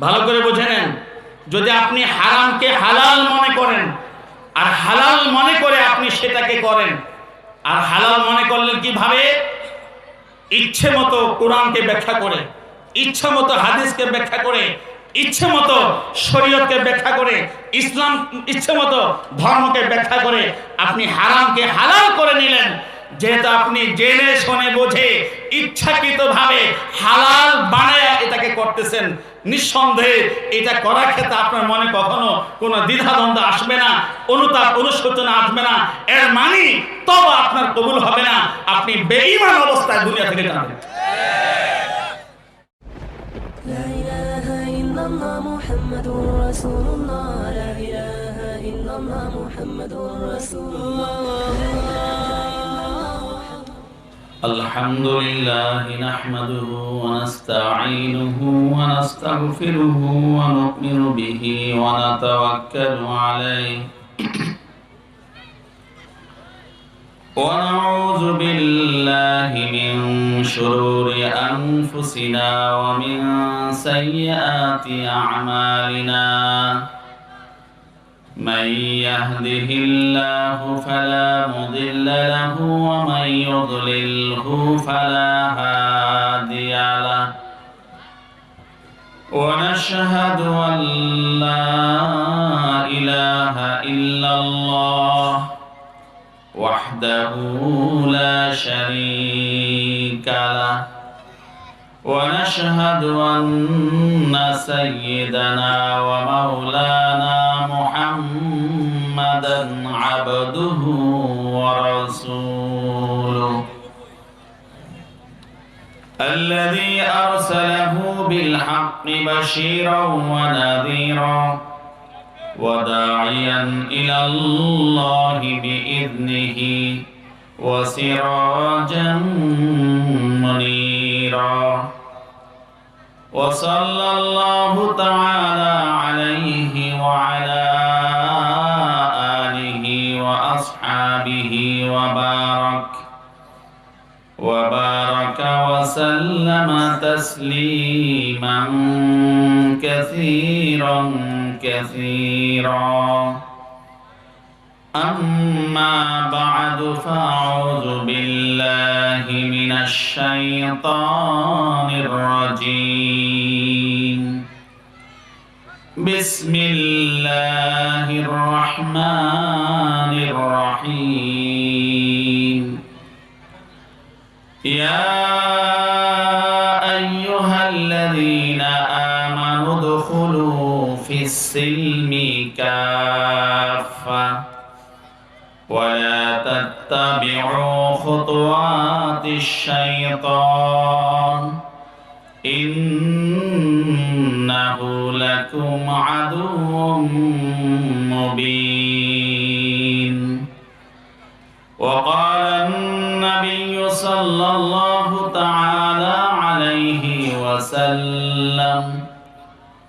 ভালো করে বুঝে নেন। যদি আপনি হারামকে হালাল মনে করেন আর হালাল মনে করে আপনি সেটাকে করেন, আর হালাল মনে করলেন কিভাবে? ইচ্ছে মতো কোরআনকে ব্যাখ্যা করে, ইচ্ছে মতো হাদিসকে ব্যাখ্যা করে, ইচ্ছে মতো শরীয়তকে ব্যাখ্যা করে, ইসলাম ইচ্ছে মতো ধর্মকে ব্যাখ্যা করে আপনি হারামকে হালাল করে নিলেন। যেহেতু আপনি জেনে শুনে বুঝে ইচ্ছাকৃতভাবে হালাল বানায় এটাকে করতেছেন, নিঃসন্দেহে এটা করার ক্ষেত্রে আপনার মনে কখনো কোনো দ্বিধাদ্বন্দ্ব আসবে না, অনুতাপ অনুশোচনা আসবে না। এর মানে তবে আপনার কবুল হবে না, আপনি বেঈমান অবস্থায় দুনিয়া থেকে যাবেন। لا إله إلا الله محمد رسول الله لا إله إلا الله محمد رسول الله الحمد لله نحمده ونستعينه ونستغفره ونؤمن به ونتوكل عليه ونعوذ بالله من شرور أنفسنا ومن سيئات أعمالنا من يهده الله فلا مضل له ومن يضلله فلا هادي له ونشهد أن لا إله إلا الله وحده لا شريك له ونشهد أن سيدنا ومولانا محمدا عبده ورسوله الذي أرسله بالحق بشيرا ونذيرا وداعيا إلى الله بإذنه وسراجا منيرا وصلى الله تعالى عليه وعلى آله وأصحابه وبارك وسلم تسليما كثيرا كثيرا أما بعد فأعوذ بالله من الشيطان الرجيم بسم الله الرحمن الرحيم يا أيها الذين آمنوا ادخلوا في السلم كافة ولا تتبعوا خطوات الشيطان إنه لكم عدو مبين وقال النبي صلى الله تعالى عليه وسلم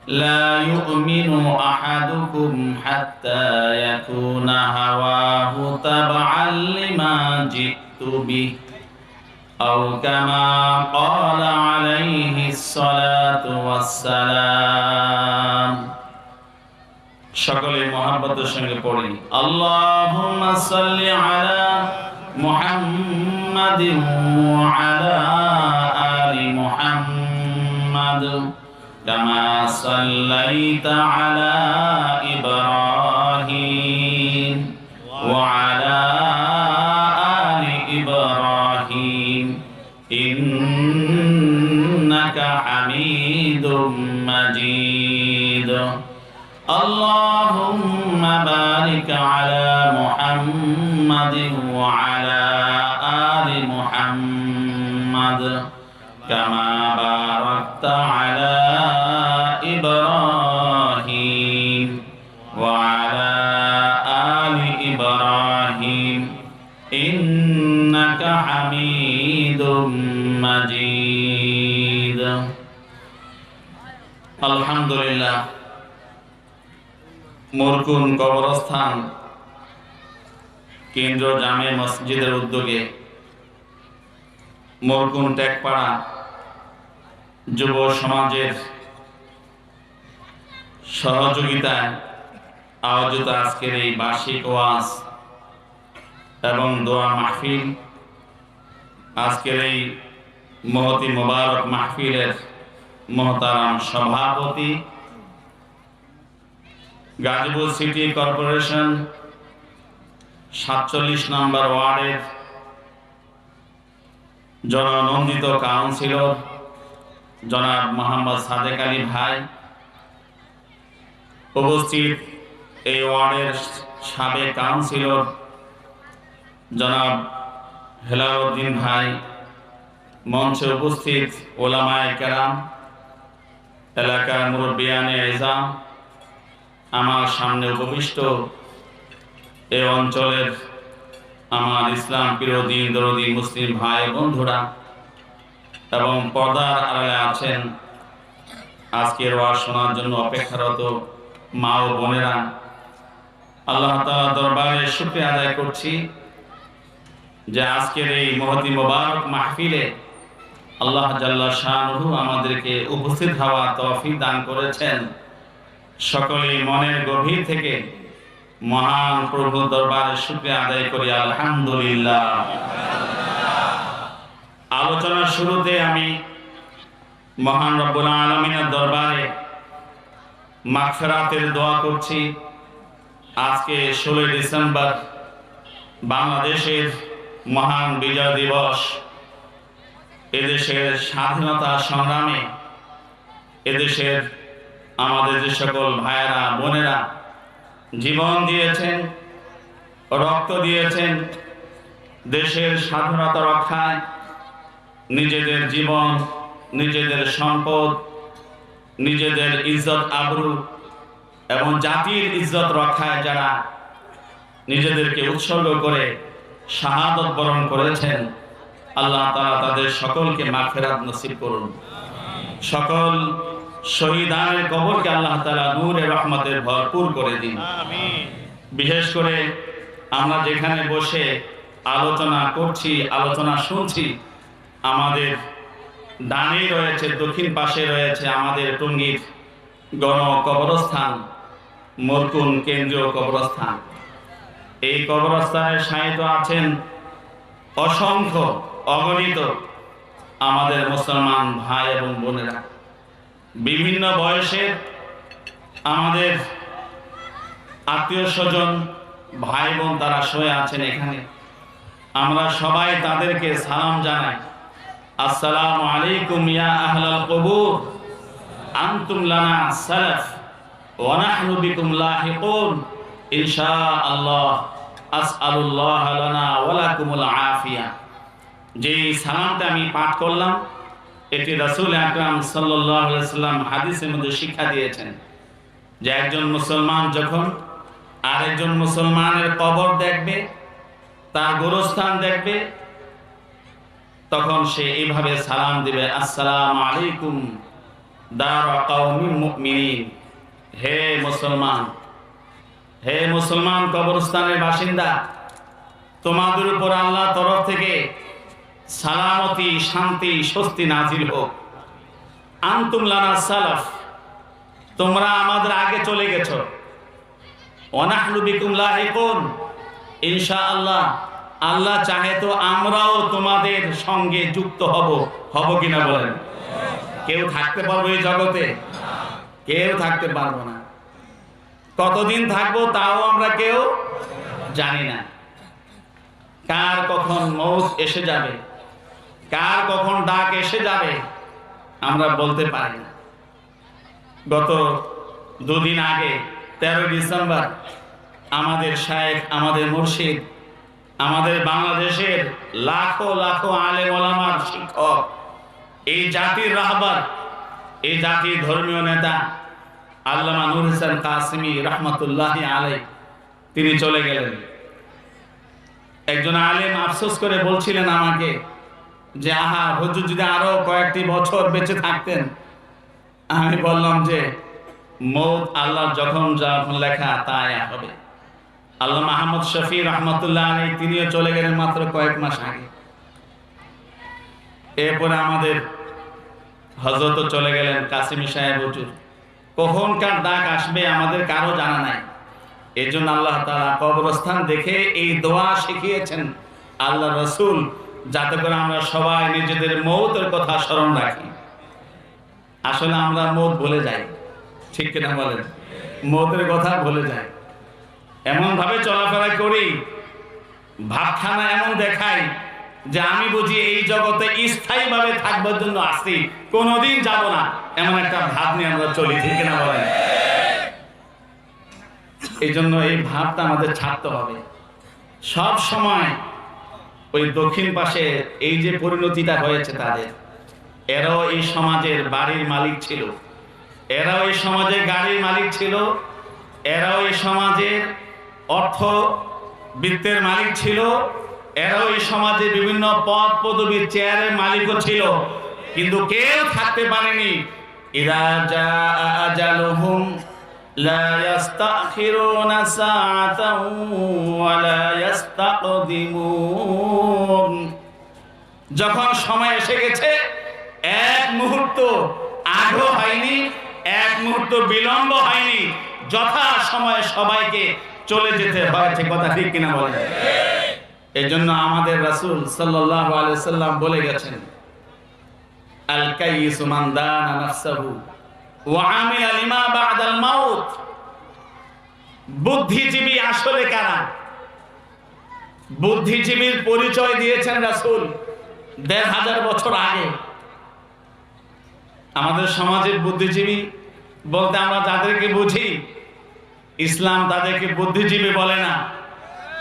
لا يؤمن أحدكم حتى يكون هواه تبعا لما جئت به أو كما قال عليه الصلاة والسلام সকলে মহব্বতের সঙ্গে পড়ি আল্লাহুম্মা সাল্লি আলা মুহাম্মাদিন ওয়া আলা আলি মুহাম্মাদ কামা সাল্লাইতা আলা ইব্রাহিম ওয়া আলা আলি ইব্রাহিম ইন্নাকা হামিদুম মাজিদ اللهم بارك على محمد وعلى آل محمد كما باركت على إبراهيم وعلى آل إبراهيم إنك حميد مجيد الحمد لله মোরকুন কবরস্থান কেন্দ্র জামে মসজিদের উদ্যোগে মোরকুন টেকপাড়া যুব সমাজের সহযোগিতায় আয়োজিত আজকের এই বার্ষিক ওয়াজ এবং দোয়া মাহফিল, আজকের এই মহতি মোবারক মাহফিলের মহতারাম সভাপতি, গাজীপুর সিটি কর্পোরেশন 47 নম্বর ওয়ার্ডের জননন্দিত কাউন্সিলর জনাব মোহাম্মদ সাদেক আলী ভাই, উপস্থিত এই ওয়ার্ডের সাবেক কাউন্সিলর জনাব হেলালউদ্দিন ভাই, মঞ্চে উপস্থিত ওলামায়ে কেরাম, এলাকার মুরব্বিয়ানে ইজাম, আমার সামনে উপবিষ্ট এই অঞ্চলের আমার ইসলাম প্রিয় দিন দরদি মুসলিম ভাই বন্ধুরা এবং পর্দার আড়ালে আছেন আজকের ওয়াজ শোনার জন্য অপেক্ষারত মা ও বোনেরা, আল্লাহ তাআলার দরবারে শুকরিয়া আদায় করছি যে আজকের এই মহতি মোবারক মাহফিলে আল্লাহ জাল্লা শানুহু আমাদেরকে উপস্থিত হওয়ার তৌফিক দান করেছেন। সকলেই মনের গভীর থেকে মহান প্রভু দরবারে শুকরিয়া আদায় করি আলহামদুলিল্লাহ। আলোচনার শুরুতে আমি মহান রব্বুল আলামিনের দরবারে মাগফিরাতের দোয়া করছি। আজকে 16 ডিসেম্বর বাংলাদেশের মহান বিজয় দিবস। এদেশের স্বাধীনতা সংগ্রামে এদেশের আমাদের যে সকল ভাইয়েরা বোনেরা জীবন দিয়েছেন, রক্ত দিয়েছেন, দেশের স্বাধীনতা রক্ষায় নিজেদের জীবন, নিজেদের সম্পদ, নিজেদের ইজ্জত আবরু এবং জাতির ইজ্জত রক্ষায় যারা নিজেদেরকে উৎসর্গ করে শাহাদত বরণ করেছেন, আল্লাহ তাআলা তাদের সকলকে মাগফিরাত নসিব করুন। সকল শহীদানের কবরকে আল্লাহ তাআলা নূরে রহমতের ভরপুর করে দিন। বিশেষ করে আমরা যেখানে বসে আলোচনা করছি, আলোচনা শুনছি, আমাদের ডানে রয়েছে, দক্ষিণ পাশে রয়েছে আমাদের টঙ্গীর গণ কবরস্থান, মরকুন কেন্দ্রীয় কবরস্থান। এই কবরস্থানে শায়িত আছেন অসংখ্য অগণিত আমাদের মুসলমান ভাই এবং বোনেরা, বিভিন্ন বয়সের আমাদের আত্মীয় স্বজন ভাই বোন তারা শুয়ে আছেন এখানে। আমরা সবাই তাদেরকে সালাম জানাই, আসসালামু আলাইকুম ইয়া আহলাল কবুর, আনতুম লানা সালাফ ওয়া নাহনু বিকুম লাহিকুন ইনশাআল্লাহ, আসআলুল্লাহ লানা ওয়া লাকুমুল আফিয়া। যে সালামটা আমি পাঠ করলাম এটি রাসূল আকরাম সাল্লাল্লাহু আলাইহি ওয়াসাল্লাম হাদিসের মধ্যে শিক্ষা দিয়েছেন যে একজন মুসলমান যখন আরেকজন মুসলমানের কবর দেখবে, তার গোরস্থান দেখবে, তখন সে এইভাবে সালাম দিবে, আসসালামু আলাইকুম দার কওমিল মুমিনিন, হে মুসলমান, হে মুসলমান কবরস্থানের বাসিন্দা, তোমাদের উপর আল্লাহর তরফ থেকে সালামতি, শান্তি, স্বস্তি নাজিল হোক। আনতুম লানা সালাফ, তোমরা আমাদের আগে চলে গেছো। ওয়া নাহনু বিকুম লাহিকুন, ইনশাআল্লাহ আল্লাহ চাহে তো আমরাও তোমাদের সঙ্গে যুক্ত হব কিনা বলেন? কেউ থাকতে পারবো এই জগতে? কেউ থাকতে পারবো না। কতদিন থাকবো তাও আমরা কেউ জানি না। কার কখন মৌত এসে যাবে, কার কখন ডাক এসে যাবে আমরা বলতে পারি না। গত দুদিন আগে 13 ডিসেম্বর আমাদের শায়েখ, আমাদের মুর্শিদ, আমাদের বাংলাদেশের লাখো লাখো আলেম ওলামার শিক্ষক, এই জাতির রাহবার, এই জাতির ধর্মীয় নেতা আল্লামা নূর হোসেন কাসেমী রহমতুল্লাহি আলাইহি তিনি চলে গেলেন। একজন আলেম আফসোস করে বলছিলেন আমাকে যে আহা হুজুর যদি আরো কয়েকটি বছর বেঁচে থাকতেন। আমি বললাম যে মৌত আল্লাহ যখন লেখা তাই হবে। আল্লাহ মাহমুদ শফি রহমতুল্লাহ আলাইহি তিনিও চলে গেলেন মাত্র কয়েক মাস আগে। এরপরে আমাদের হযরত চলে গেলেন কাসেমী সাহেব হুজুর, কখনকার ডাক আসবে আমাদের কারো জানা নাই। এই জন্য আল্লাহ তাআলা কবরস্থান দেখে এই দোয়া শিখিয়েছেন আল্লাহ রসুল, যাতে করে আমরা সবাই নিজেদের মৌতের কথা স্মরণ রাখি। আসলে আমরা মৌত ভুলে যাই, ঠিক কিনা বলেন? মৌতের কথা ভুলে যাই, এমন ভাবে চলাফেরা করি, ভাবখানা এমন দেখাই যে আমি বুঝি এই জগতে স্থায়ীভাবে থাকবার জন্য আসি, কোনোদিন যাব না, এমন একটা ভাব নিয়ে আমরা চলি, ঠিক কিনা বলেন? এই জন্য এই ভাবটা আমাদের ছাড়তে হবে। সব সময় ওই দক্ষিণ পাশে এই যে পরিণতিটা হয়েছে তাদের, এরাও এই সমাজের বাড়ির মালিক ছিল, এরাও এই সমাজের গাড়ির মালিক ছিল, এরাও এই সমাজের অর্থ বৃত্তের মালিক ছিল, এরাও এই সমাজে বিভিন্ন পদ পদবীর চেয়ারের মালিকও ছিল, কিন্তু কেউ থাকতে পারেনি। ইযা জাআ আজালুহুম লা ইস্তাখিরুনা সাআতান ওয়া লা ইস্তাকদিমুন। যখন সময় এসে গেছে, এক মুহূর্ত আগ্রহ হয়নি, এক মুহূর্ত বিলম্ব হয়নি, যথা সময়ে সবাইকে চলে যেতে হয়েছে, কথা ঠিক কিনা বলেন? এই জন্য আমাদের রাসূল সাল্লাল্লাহু আলাইহি সাল্লাম বলে গেছেন, আল কাইয়িসু মান দানা নাফসাহু ওয়া আমিলা লিমা বা'দাল মাউত। বুদ্ধিজীবী আসলে কারা? বুদ্ধিজীবীর পরিচয় দিয়েছেন রাসূল ১৫০০ বছর আগে। আমাদের সমাজের বুদ্ধিজীবী বলতে আমরা যাদেরকে বুঝি, ইসলাম তাদেরকে বুদ্ধিজীবী বলে না,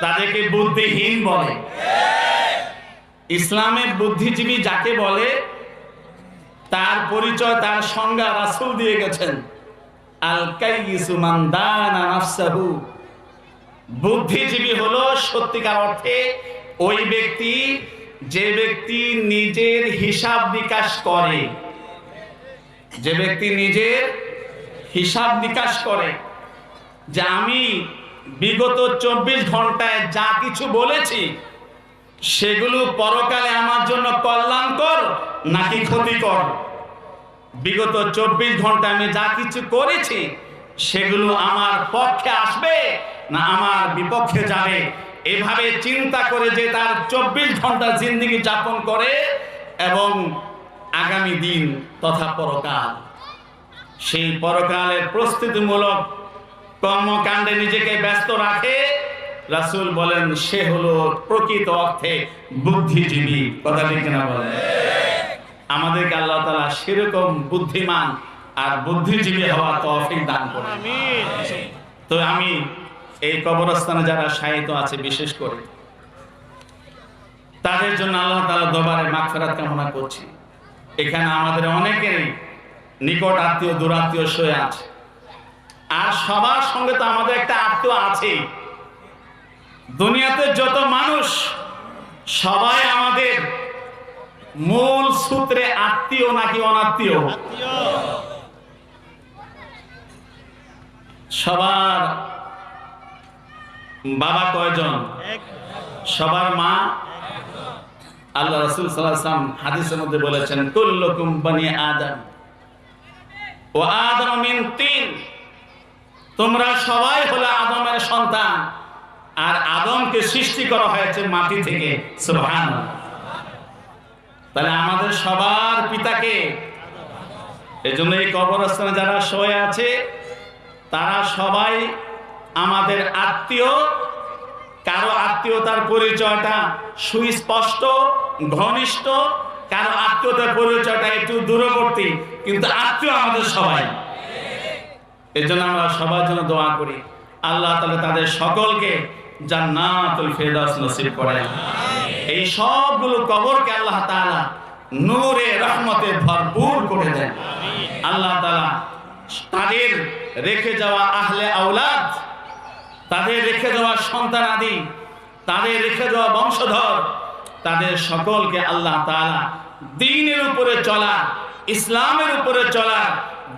তাদেরকে বুদ্ধিহীন বলে। ইসলামের বুদ্ধিজীবী যাকে বলে তার পরিচয়, তার সংজ্ঞা রাসূল দিয়ে গেছেন, আল কাইয়িসু মান দানা নাফসাহু। বুদ্ধিজীবী হলো সত্যিকার অর্থে ওই ব্যক্তি যে ব্যক্তি নিজের হিসাব নিকাশ করে, যে ব্যক্তি নিজের হিসাব নিকাশ করে যে আমি বিগত ২৪ ঘন্টায় যা কিছু বলেছি সেগুলো পরকালে আমার জন্য কল্যাণকর নাকি ক্ষতিকর। বিগত ২৪ ঘন্টা আমি যা কিছু করেছি সেগুলো আমার পক্ষে আসবে না আমার বিপক্ষে যাবে, এভাবে চিন্তা করে যে তার ২৪ ঘন্টা জিন্দেগি যাপন করে এবং আগামী দিন তথা পরকাল, সেই পরকালের প্রস্তুতিমূলক কর্মকাণ্ডে নিজেকে ব্যস্ত রাখে, রাসূল বলেন সে হলো প্রকৃত অর্থে বুদ্ধিজীবী, কথা ঠিক না বলেন? আমাদেরকে আল্লাহ তাআলা সেরকম বুদ্ধিমান আর বুদ্ধিজীবী হওয়ার তৌফিক দান করুন, আমিন। তো আমি এই কবরস্থানে যারা শায়িত আছে বিশেষ করে তাদের জন্য আল্লাহ তাআলা দরবারে মাগফিরাত কামনা করছি। এখানে আমাদের অনেকেরই নিকট আত্মীয় দূরাত্মীয় শুয়ে আছে, আর সবার সঙ্গে তো আমাদের একটা আত্মীয় আছে। দুনিয়াতে যত মানুষ সবাই আমাদের মূল সূত্রে আত্মীয় নাকি অনাত্মীয়? সবার বাবা কয়জন? সবার মা? আল্লাহ রাসূল সাল্লাল্লাহু আলাইহি ওয়াসাল্লাম হাদিসের মধ্যে বলেছেন, কুল্লুকুম বানি আদম ওয়া আদম মিন তিন। তোমরা সবাই হলো আদমের সন্তান, আর আদমকে সৃষ্টি করা হয়েছে মাটি থেকে। সুবহানাল্লাহ। তাহলে আমাদের সবার পিতাকে, এজন্য এই কবরস্থানে যারা শুয়ে আছে তারা সবাই আমাদের আত্মীয়। কারো আত্মীয়তার পরিচয়টা সুস্পষ্ট ঘনিষ্ঠ, কারো আত্মীয়তার পরিচয়টা একটু দূরবর্তী, কিন্তু আত্মীয় আমাদের সবাই। এর জন্য আমরা সবার জন্য দোয়া করি, আল্লাহ তাআলা তাদের সকলকে জান্নাতুল ফেরদাউস নসিব করেন। এই সবগুলো কবরকে আল্লাহ তাআলা নূরে রহমতে ভরপুর করে দেন। আল্লাহ তাআলা তাদের রেখে যাওয়া আহলে আওলাদ, তাদের রেখে যাওয়া সন্তানাদি, তাদের রেখে যাওয়া বংশধর, তাদের সকলকে আল্লাহ তাআলা দ্বীনের উপরে চলা, ইসলামের উপরে চলা,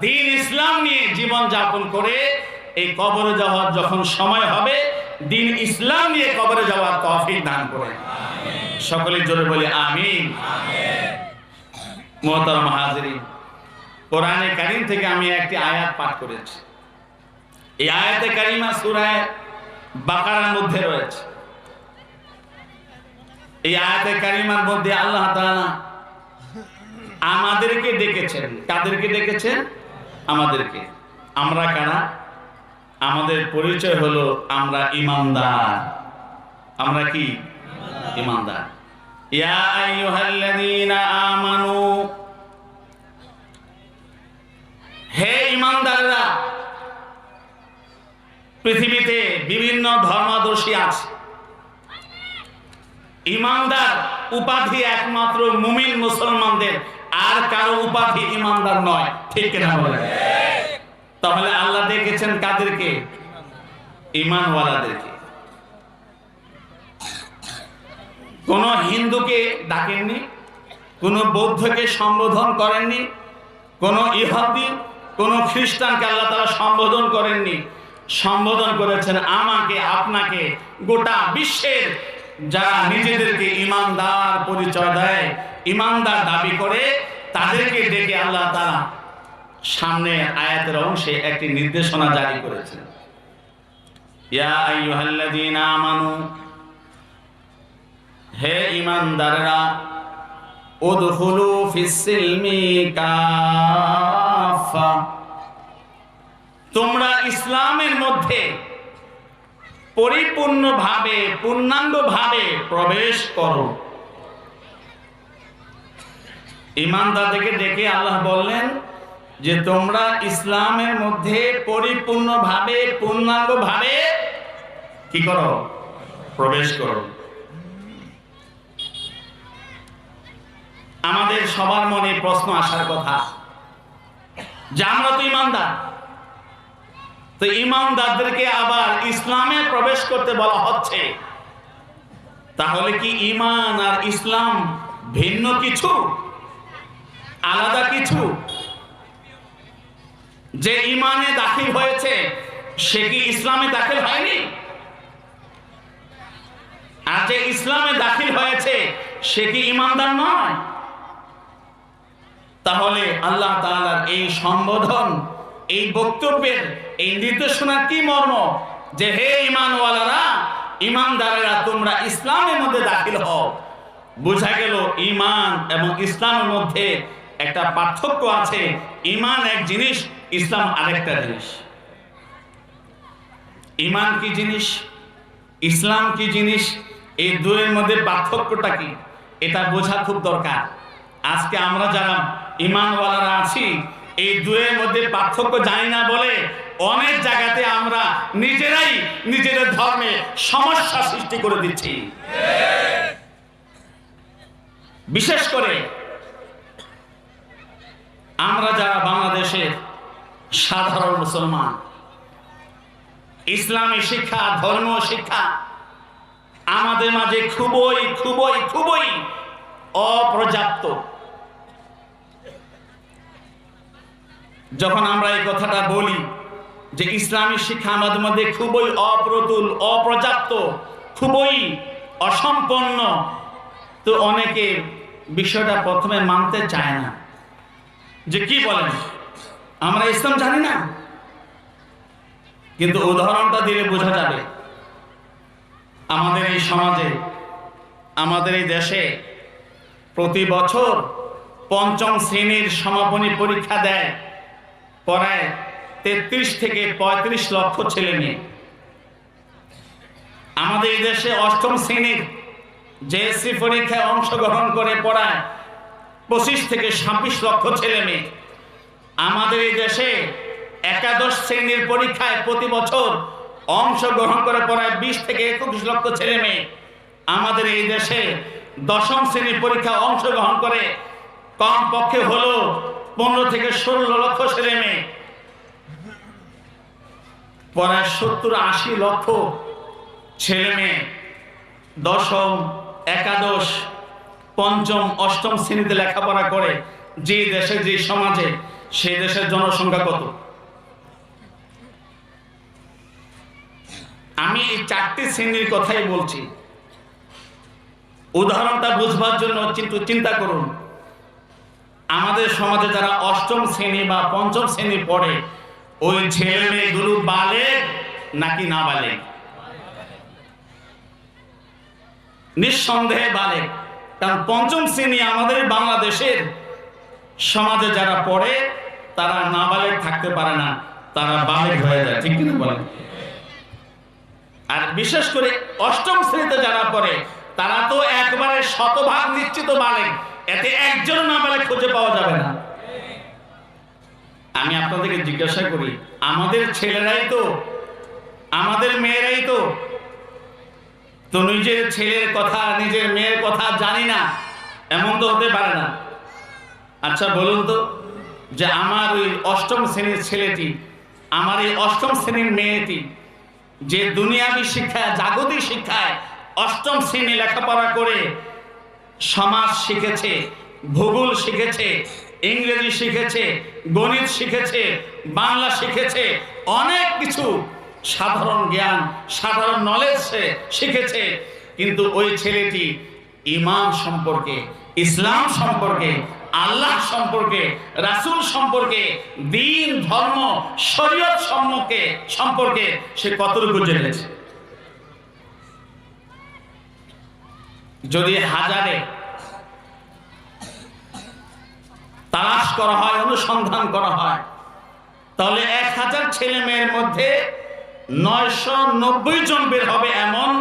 দ্বীন ইসলাম নিয়ে জীবন যাপন করে এই কবরে যাওয়ার যখন সময় হবে দ্বীন ইসলাম নিয়ে কবরে যাওয়ার তৌফিক দান করেন। সকলে জোরে বলি আমিন। মুহতারাম হাজিরিন, কোরআনে কারীম থেকে আমি একটি আয়াত পাঠ করেছি। এই আয়াতে কারিমা সূরা বাকারার মধ্যে রয়েছে। এই আয়াতে কারিমার মধ্যে আল্লাহ তাআলা আমাদেরকে ডেকেছেন। কাদেরকে ডেকেছেন? আমাদেরকে। আমরা কারা? আমাদের পরিচয় হলো আমরা ঈমানদার। আমরা কি? ঈমানদার। ইয়া আইয়ুহাল্লাযীনা আমানু, হে ঈমানদাররা। পৃথিবীতে বিভিন্ন ধর্মাদর্শী আছে। ঈমানদার উপাধি একমাত্র মুমিন মুসলমানদের, আর কারো উপাধি ঈমানদার নয়। ঠিক কিনা বলেন? তাহলে আল্লাহ ডেকেছেন কাদেরকে? ঈমানওয়ালাদেরকে। কোন হিন্দুকে ডাকেননি, কোন বৌদ্ধকে সম্বোধন করেননি, কোন ইহুদি, কোন খ্রিস্টানকে আল্লাহ তাআলা সম্বোধন করেননি। সম্বোধন করেছেন আমাকে, আপনাকে, গোটা বিশ্বের যারা নিজেদেরকে ঈমানদার পরিচয় দেয়, ঈমানদার দাবি করে, তাদেরকে ডেকে আল্লাহ তাআলা সামনে আয়াতের অংশে একটি নির্দেশনা জারি করেছেন। ইয়া আইয়ুহাল্লাযীনা আমানু, হে ঈমানদাররা, উদখুলু ফিস-সিলমি কাফা, তোমরা ইসলামের মধ্যে পরিপূর্ণভাবে, পূর্ণাঙ্গভাবে প্রবেশ করো। ঈমানদারদেরকে ডেকে আল্লাহ বললেন যে তোমরা ইসলামের মধ্যে পরিপূর্ণভাবে, পূর্ণাঙ্গভাবে কি করো? প্রবেশ করো। আমাদের সবার মনে প্রশ্ন আসার কথা যে আমরা তো ঈমানদার, তো ঈমানদারদেরকে আবার ইসলামে প্রবেশ করতে বলা হচ্ছে, তাহলে কি ঈমান আর ইসলাম ভিন্ন কিছু, আলাদা কিছু? যে ঈমানে দাখিল হয়েছে সে কি ইসলামে দাখিল হয়নি? আর যে ইসলামে দাখিল হয়েছে সে কি ঈমানদার নয়? তাহলে আল্লাহ তাআলার এই সম্বোধন, এই বক্তব্যের এই নির্দেশনার কি মর্ম? যে হে ঈমানওয়ালারা, ঈমানদারেরা, তোমরা ইসলামের মধ্যে দাখিল হও। বোঝা গেল ঈমান এবং ইসলামের মধ্যে একটা পার্থক্য আছে। ঈমান এক জিনিস, ইসলাম আরেকটা জিনিস। ঈমান কি জিনিস, ইসলাম কি জিনিস, এই দুয়ের মধ্যে পার্থক্যটা কি, এটা বোঝা খুব দরকার। আজকে আমরা যারা ঈমানওয়ালারা আছি, এই দুয়ের মধ্যে পার্থক্য জানি না বলে অনেক জায়গাতে আমরা নিজেরাই নিজেদের ধর্মে সমস্যা সৃষ্টি করে দিচ্ছি। বিশেষ করে আমরা যারা বাংলাদেশের সাধারণ মুসলমান, ইসলামী শিক্ষা, ধর্মীয় শিক্ষা আমাদের মাঝে খুবই খুবই খুবই অপর্যাপ্ত। যখন আমরা এই কথাটা বলি যে ইসলামী শিক্ষা আমাদের মধ্যে খুবই অপ্রতুল, অপর্যাপ্ত, খুবই অসম্পন্ন, তো অনেকে বিষয়টা প্রথমে মানতে চায় না। যে কি বলেন, আমরা ইসলাম জানি না? কিন্তু উদাহরণটা দিলে বোঝা যাবে। আমাদের এই সমাজে, আমাদের এই দেশে প্রতি বছর পঞ্চম শ্রেণীর সমাপনী পরীক্ষা দেয় প্রায় 33 থেকে 35 লক্ষ ছেলে মেয়ে। আমাদের এই দেশে অষ্টম শ্রেণীর জেএসসি পরীক্ষায় অংশগ্রহণ করে পড়ায় 25 থেকে 26 লক্ষ ছেলে মেয়ে। আমাদের এই দেশে একাদশ শ্রেণীর পরীক্ষায় প্রতি বছর অংশগ্রহণ করে পড়ায় 20 থেকে 21 লক্ষ ছেলে মেয়ে। আমাদের এই দেশে দশম শ্রেণীর পরীক্ষা অংশগ্রহণ করে কম পক্ষে হলো 15 থেকে 16 লক্ষ ছেলে মেয়ে। প্রায় 70-80 লক্ষ ছেলে মেয়ে দশম, একাদশ, পঞ্চম, অষ্টম শ্রেণীতে লেখাপড়া করে। যে দেশে, যে সমাজে, সেই দেশের জনসংখ্যা কত? আমি এই 4টি শ্রেণীর কথাই বলছি, উদাহরণটা বুঝবার জন্য চিন্তা করুন। আমাদের সমাজে যারা অষ্টম শ্রেণী বা পঞ্চম শ্রেণী পড়ে ওই ছেলে মেয়েগুলো বালেগ নাকি না বালেগ? নিঃসন্দেহে বালেগ। কারণ পঞ্চম শ্রেণী আমাদের বাংলাদেশের সমাজে যারা পড়ে তারা নাবালেগ থাকতে পারে না, তারা বালেগ হয়ে যায়, ঠিক কিনা বলেন? আর বিশেষ করে অষ্টম শ্রেণীতে যারা পড়ে তারা তো একবারে শতভাগ নিশ্চিত বালেগ, এতে একজন নাবালেগ খুঁজে পাওয়া যাবে না। আমি আপনাদেরকে জিজ্ঞাসা করি, আমাদের ছেলেরাই তো, আমাদের মেয়েরাই তো নিজের ছেলের কথা নিজের মেয়ের কথা জানি না, এমন তো হতে পারে না। আচ্ছা বলুন তো, যে আমার ওই অষ্টম শ্রেণীর ছেলেটি, আমার এই অষ্টম শ্রেণীর মেয়েটি যে দুনিয়াবী শিক্ষায়, জাগতিক শিক্ষায় অষ্টম শ্রেণী লেখাপড়া করে সমাজ শিখেছে, ভূগোল শিখেছে, ইংরেজি শিখেছে, গণিত শিখেছে, বাংলা শিখেছে, অনেক কিছু সাধারণ জ্ঞান, সাধারণ নলেজ সে শিখেছে, কিন্তু ওই ছেলেটি ঈমান সম্পর্কে, ইসলাম সম্পর্কে, আল্লাহ সম্পর্কে, রাসূল সম্পর্কে, দ্বীন ধর্ম শরীয়ত সম্পর্কে সে কতটুকু জেনেছে? যদি হাজারে তালাশ করা হয়, অনুসন্ধান করা হয়, তাহলে 1000 ছেলে মেয়ের মধ্যে 990 জন বের হবে এমন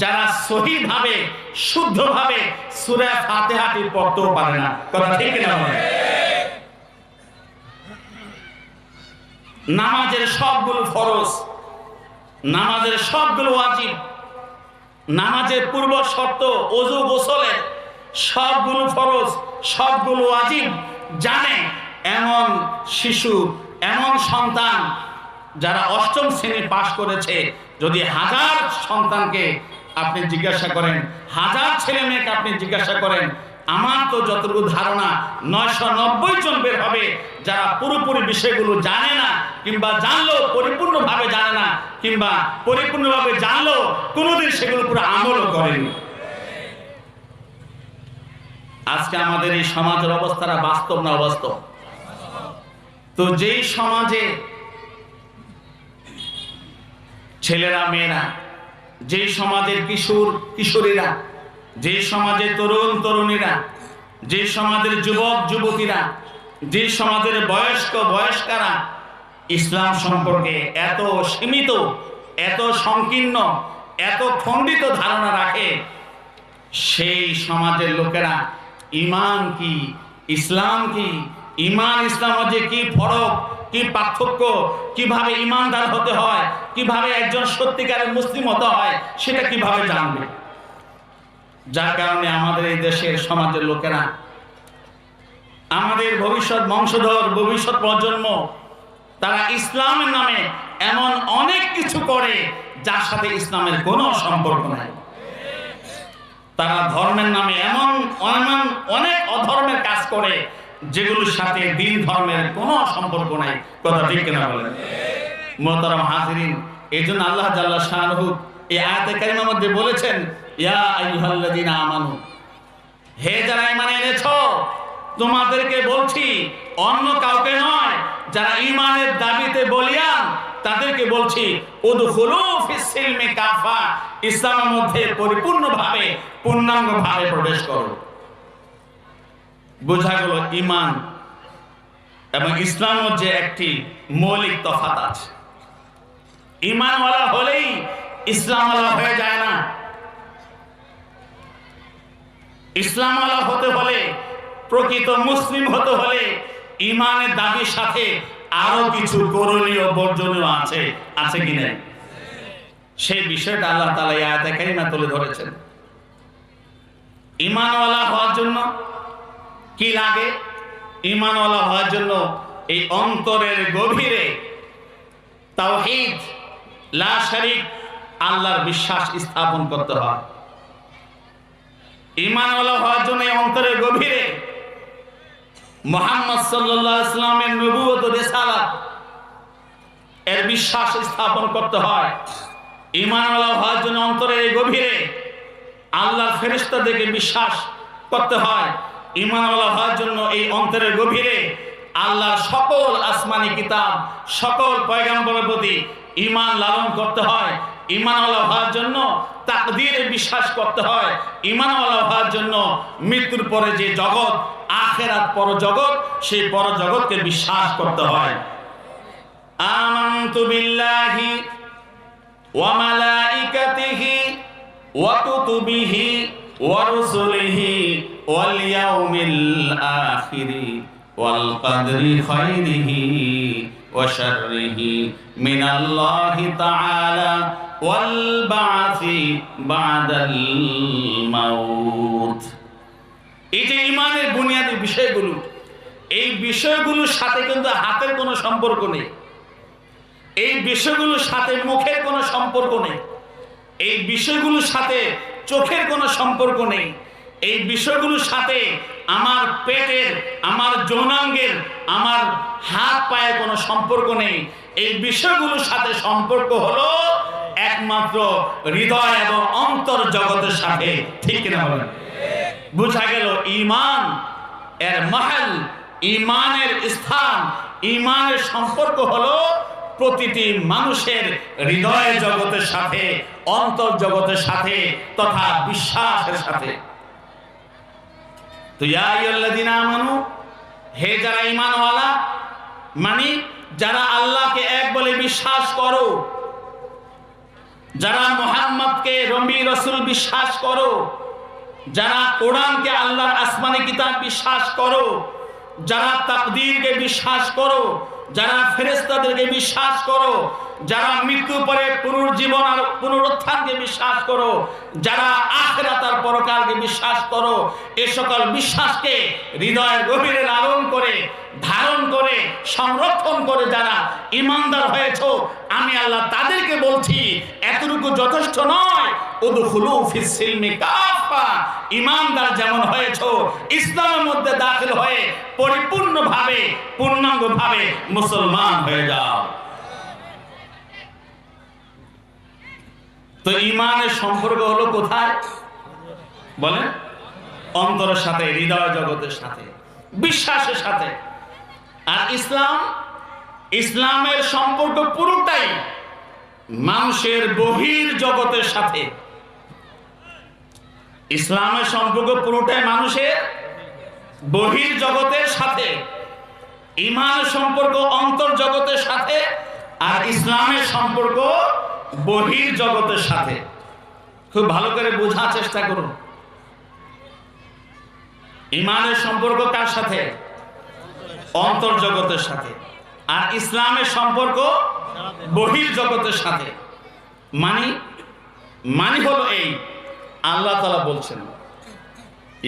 যারা সহিভাবে, শুদ্ধভাবে সূরা ফাতিহাটি পড়তেও পারে না। কথা ঠিক না? নামাজের সবগুলো ফরজ, নামাজের সবগুলো ওয়াজিব, নামাজের পূর্ব শর্ত ওযু গোসলের সবগুলো ফরজ, সবগুলো ওয়াজিব জানে এমন শিশু, এমন সন্তান যারা অষ্টম শ্রেণী পাশ করেছে, যদি 1000 সন্তানকে আপনি জিজ্ঞাসা করেন, 1000 ছেলে মেয়েকে আপনি জিজ্ঞাসা করেন, আমার তো যতটুকু ধারণা 990 জন বের হবে যারা পুরোপুরি বিষয়গুলো জানে না, কিংবা জানলেও পরিপূর্ণভাবে জানে না, কিংবা পরিপূর্ণভাবে জানলেও কোনোদিন সেগুলো পুরো আমলও করেনি। আজকে আমাদের এই সমাজের অবস্থাটা বাস্তব না অবাস্তব? তো যেই সমাজে ছেলেরা মেয়েরা, যেই সমাজের কিশোর কিশোরীরা, যেই সমাজের তরুণ তরুণীরা, যেই সমাজের যুবক যুবতীরা, যেই সমাজের বয়স্ক বয়স্কারা ইসলাম সম্পর্কে এত সীমিত, এত সংকীর্ণ, এত খণ্ডিত ধারণা রাখে, সেই সমাজের লোকেরা ঈমান কি, ইসলাম কি, ঈমান ইসলাম মধ্যে কি ফরক, কি পার্থক্য, কিভাবে ঈমানদার হতে হয়, কিভাবে একজন সত্যিকারের মুসলিম হতে হয়, সেটা কিভাবে জানবে? যার কারণে আমাদের এই দেশের সমাজের লোকেরা, আমাদের ভবিষ্যৎ বংশধর, ভবিষ্যৎ প্রজন্ম, তারা ইসলামের নামে এমন অনেক কিছু করে যার সাথে ইসলামের কোনো সম্পর্ক নাই। তারা ধর্মের নামে এমন অনেক অধর্মের কাজ করে যেগুলোর সাথে দ্বীন ধর্মের কোনো সম্পর্ক নাই। কথা ঠিক কিনা বলেন? মুহতারাম হাজিরিন, এইজন্য আল্লাহ জাল্লা শাআনুহু এই আয়াতে কারিমার মধ্যে বলেছেন, ইয়া আইয়ুহাল্লাযীনা আমানু, হে যারা ঈমান এনেছো, তোমাদেরকে বলছি, অন্য কাউকে নয়, যারা ঈমানের দাবিতে বলিয়ান তাদেরকে বলছি, উদখুলু ফিস সিলমি কাফা, ইসলামের মধ্যে পরিপূর্ণভাবে, পূর্ণাঙ্গভাবে প্রবেশ করো। বোঝা গেল ঈমান এবং ইসলামের মধ্যে একটি মৌলিক তফাৎ আছে। ঈমানওয়ালা হলেই ইসলামওয়ালা হয়ে যায় না। ইসলামওয়ালা হতে হলে, প্রকৃত মুসলিম হতে হলে ঈমানের দাবির সাথে আরো কিছু করণীয় বর্জনীয় আছে, আছে কিনা? সেই বিষয়টা আল্লাহ তাআলা এই আয়াতে কারিমা তুলে ধরেছেন। ঈমানওয়ালা হওয়ার জন্য কি লাগে? ঈমানওয়ালা হওয়ার জন্য এই অন্তরের গভীরে তাওহীদ, লা শারীক, আল্লাহর বিশ্বাস স্থাপন করতে হয়। ঈমানওয়ালা হওয়ার জন্য এই অন্তরের গভীরে মুহাম্মদ সাল্লাল্লাহু আলাইহি ওয়াসাল্লামের নবুয়ত ও রিসালাত এর বিশ্বাস স্থাপন করতে হয়। ঈমানওয়ালা হওয়ার জন্য অন্তরের গভীরে আল্লাহর ফেরেশতাদেরকে বিশ্বাস করতে হয়। ঈমানওয়ালা হওয়ার জন্য এই অন্তরের গভীরে আল্লাহর সকল আসমানি কিতাব, সকল পয়গম্বরের প্রতি ঈমান লালন করতে হয়। ঈমানওয়ালা হওয়ার জন্য তাকদীরে বিশ্বাস করতে হয়। ঈমানওয়ালা হওয়ার জন্য মৃত্যুর পরে যে জগৎ, আখিরাত পরজগৎ, সেই পরজগৎকে বিশ্বাস করতে হয়। আমানতু বিল্লাহি ওয়া মালাইকাতিহি ওয়া কুতুবিহি ওয়া রুসুলিহি ওয়াল ইয়াউমিল আখিরি ওয়াল কদরি খাইরিহি ওয়া শাররিহি মিনাল্লাহি তাআলা ওয়াল বা'সি বা'দাল মাউত। এই যে ঈমানের বুনিয়াদি বিষয়গুলো, এই বিষয়গুলোর সাথে কিন্তু হাতের কোনো সম্পর্ক নেই, এই বিষয়গুলোর সাথে মুখের কোনো সম্পর্ক নেই, এই বিষয়গুলোর সাথে চোখের কোনো সম্পর্ক নেই, এই বিষয়গুলোর সাথে আমার পেটের, আমার যৌনাঙ্গের, আমার হাত পায়ের কোনো সম্পর্ক নেই। এই বিষয়গুলোর সাথে সম্পর্ক হলো একমাত্র হৃদয় এবং অন্তর জগতের সাথে। ঠিক কিনা বলেন? বুঝা গেল ঈমান এর মাহাল, ঈমানের স্থান, ঈমানের সম্পর্ক হলো প্রতিটি মানুষের হৃদয় জগতের সাথে, অন্তর জগতের সাথে তথা বিশ্বাসের সাথে। তো ইয়া আইয়ুহাল্লাযীনা আমানু, হে যারা ঈমানওয়ালা, মানে যারা আল্লাহকে এক বলে বিশ্বাস করো, যারা মুহাম্মদকে নবী রাসূল বিশ্বাস করো, যারা কোরআনকে আল্লাহর আসমানি কিতাব বিশ্বাস করো, যারা তাকদীরকে বিশ্বাস করো, যারা ফেরেশতাদেরকে বিশ্বাস করো, যারা মৃত্যু পরে পুনর্জীবন আর পুনরুত্থানকে বিশ্বাস করো, যারা আখিরাত আর পরকালকে বিশ্বাস করো, এই সকল বিশ্বাসকে হৃদয়ের গভীরে লালন করে, ধারণ করে, সংরক্ষণ করে যারা ঈমানদার হয়েছো, আমি আল্লাহ তাদেরকে বলছি এতটুকু যথেষ্ট নয়, উদখুলু ফিস সিলমি কাফা, ঈমানদার যেমন হয়েছো ইসলামের মধ্যে দাখিল হয়ে পরিপূর্ণভাবে, পূর্ণাঙ্গভাবে মুসলমান হয়ে যাও। তো ঈমানের সম্পর্ক হলো কোথায় বলেন? অন্তরের সাথে, হৃদয় জগতের সাথে, বিশ্বাসের সাথে। আর ইসলামের সম্পর্ক পুরোটাই মানুষের বহির জগতের সাথে। ইসলামের সম্পর্ক পুরোটাই মানুষের বহির জগতের সাথে, ঈমানের সম্পর্ক অন্তর জগতের সাথে, আর ইসলামের সম্পর্ক বহির জগতের সাথে। খুব ভালো করে বোঝার চেষ্টা করুন। ঈমানের সম্পর্ক কার সাথে? অন্তর জগতের সাথে। আর ইসলামের সম্পর্ক বহির জগতের সাথে। মানে হলো এই, আল্লাহ তাআলা বলছেন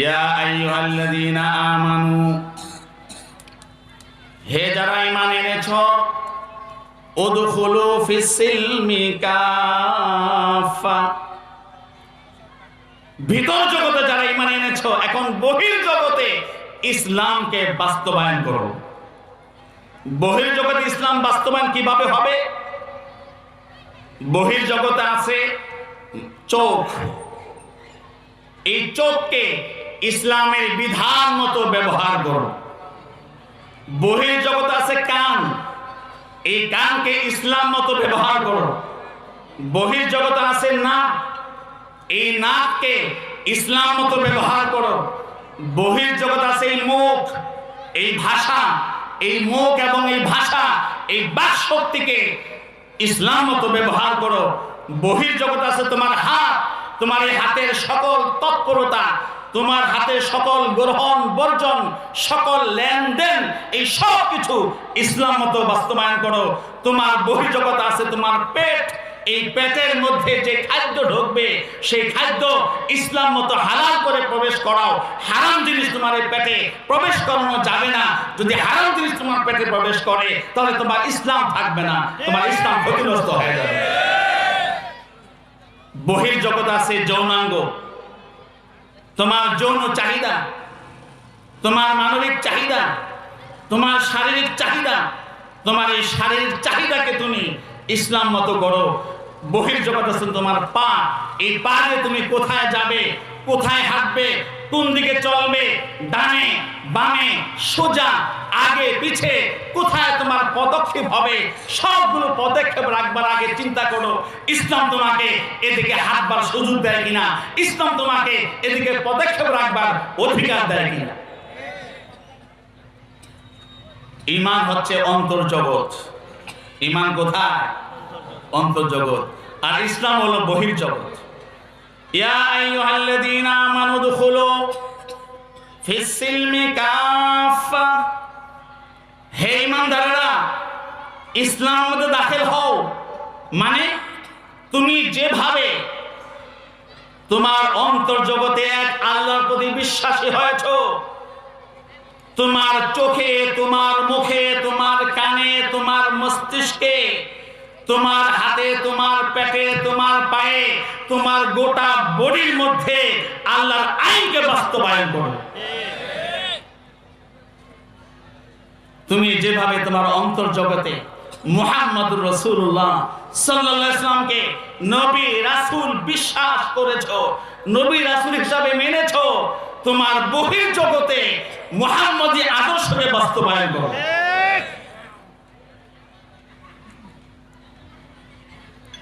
ইয়া আইয়ুহাল্লাযীনা আমানু, হে যারা ঈমান এনেছো, উদখুলু ফিস সিলমি কাফা, ভিতর জগতে যারা ঈমান এনেছো, এখন বহির জগতে ইসলামকে বাস্তবায়ন করো। বহির জগতে ইসলাম বাস্তবায়ন কিভাবে হবে? বহির জগতে আছে চোখ, এই চোখকে ইসলামের বিধান মতো ব্যবহার করো। বহির জগতে আছে কান, এই কানকে ইসলাম মতো ব্যবহার করো। বহির জগতে আছে নাক, এই নাককে ইসলাম মতো ব্যবহার করো। বহির জগতে আছে এই মুখ, এই ভাষা, এই মুখ এবং এই ভাষা, এই বাক শক্তিকে ইসলাম মতো ব্যবহার করো। বহির জগতে আছে তোমার হাত, তোমার এই হাতের সকল তৎপরতা, তোমার হাতের সকল গ্রহণ বর্জন, সকল লেনদেন, এই সব কিছু ইসলাম মতো বাস্তবায়ন করো। তোমার বহির্জগৎ আছে তোমার পেট, এই পেটের মধ্যে যে খাদ্য ঢুকবে সেই খাদ্য ইসলাম মতো হালাল করে প্রবেশ করাও। হারাম জিনিস তোমার এই পেটে প্রবেশ করানো যাবে না। যদি হারাম জিনিস তোমার পেটে প্রবেশ করে তাহলে তোমার ইসলাম থাকবে না, তোমার ইসলাম ক্ষতিগ্রস্ত হয়ে যাবে। বহির্জগৎ আছে যৌনাঙ্গ, তোমার যৌন চাহিদা, তোমার মানবিক চাহিদা, তোমার শারীরিক চাহিদা, তোমার এই শারীরিক চাহিদাকে তুমি ইসলাম মতো করো। বহির্জগৎ আছে তোমার পা, এই পা দিয়ে তুমি কোথায় যাবে, কোথায় হাঁটবে, কোন দিকে চলবে, ডানে বামে সোজা আগে পিছে, কোথায় তোমার পদক্ষেপ হবে, সবগুলো পদক্ষেপ রাখবার আগে চিন্তা করো ইসলাম তোমাকে এদিকে হাঁটবার সুযোগ দেয় কিনা, ইসলাম তোমাকে এদিকে পদক্ষেপ রাখবার অধিকার দেয় কিনা। ঈমান হচ্ছে অন্তর্জগৎ। ঈমান কোথায়? অন্তর্জগৎ। আর ইসলাম হলো বহির্জগৎ। ইয়া আইয়ুহাল্লাযীনা আমানু দুখুলু ফিস সিলমি কাফা, হে ঈমানদাররা ইসলামের মধ্যে দাখিল হও। মানে তুমি যেভাবে তোমার অন্তর্জগতে এক আল্লাহর প্রতি বিশ্বাসী হয়েছো, তোমার চোখে, তোমার মুখে, তোমার কানে, তোমার মস্তিষ্কে, তোমার হাতে, তোমার পেটে, তোমার পায়ে, তোমার গোটা বডির মধ্যে আল্লাহর আইনকে বাস্তবায়ন করো। তুমি যেভাবে তোমার অন্তর্জগতে মুহাম্মদুর রাসূলুল্লাহ সাল্লাল্লাহু আলাইহি ওয়াসাল্লামকে নবী রাসূল বিশ্বাস করেছো, নবী রাসূল হিসাবে মেনেছো, তোমার বহির্জগতে মুহাম্মদী আদর্শকে বাস্তবায়ন করো।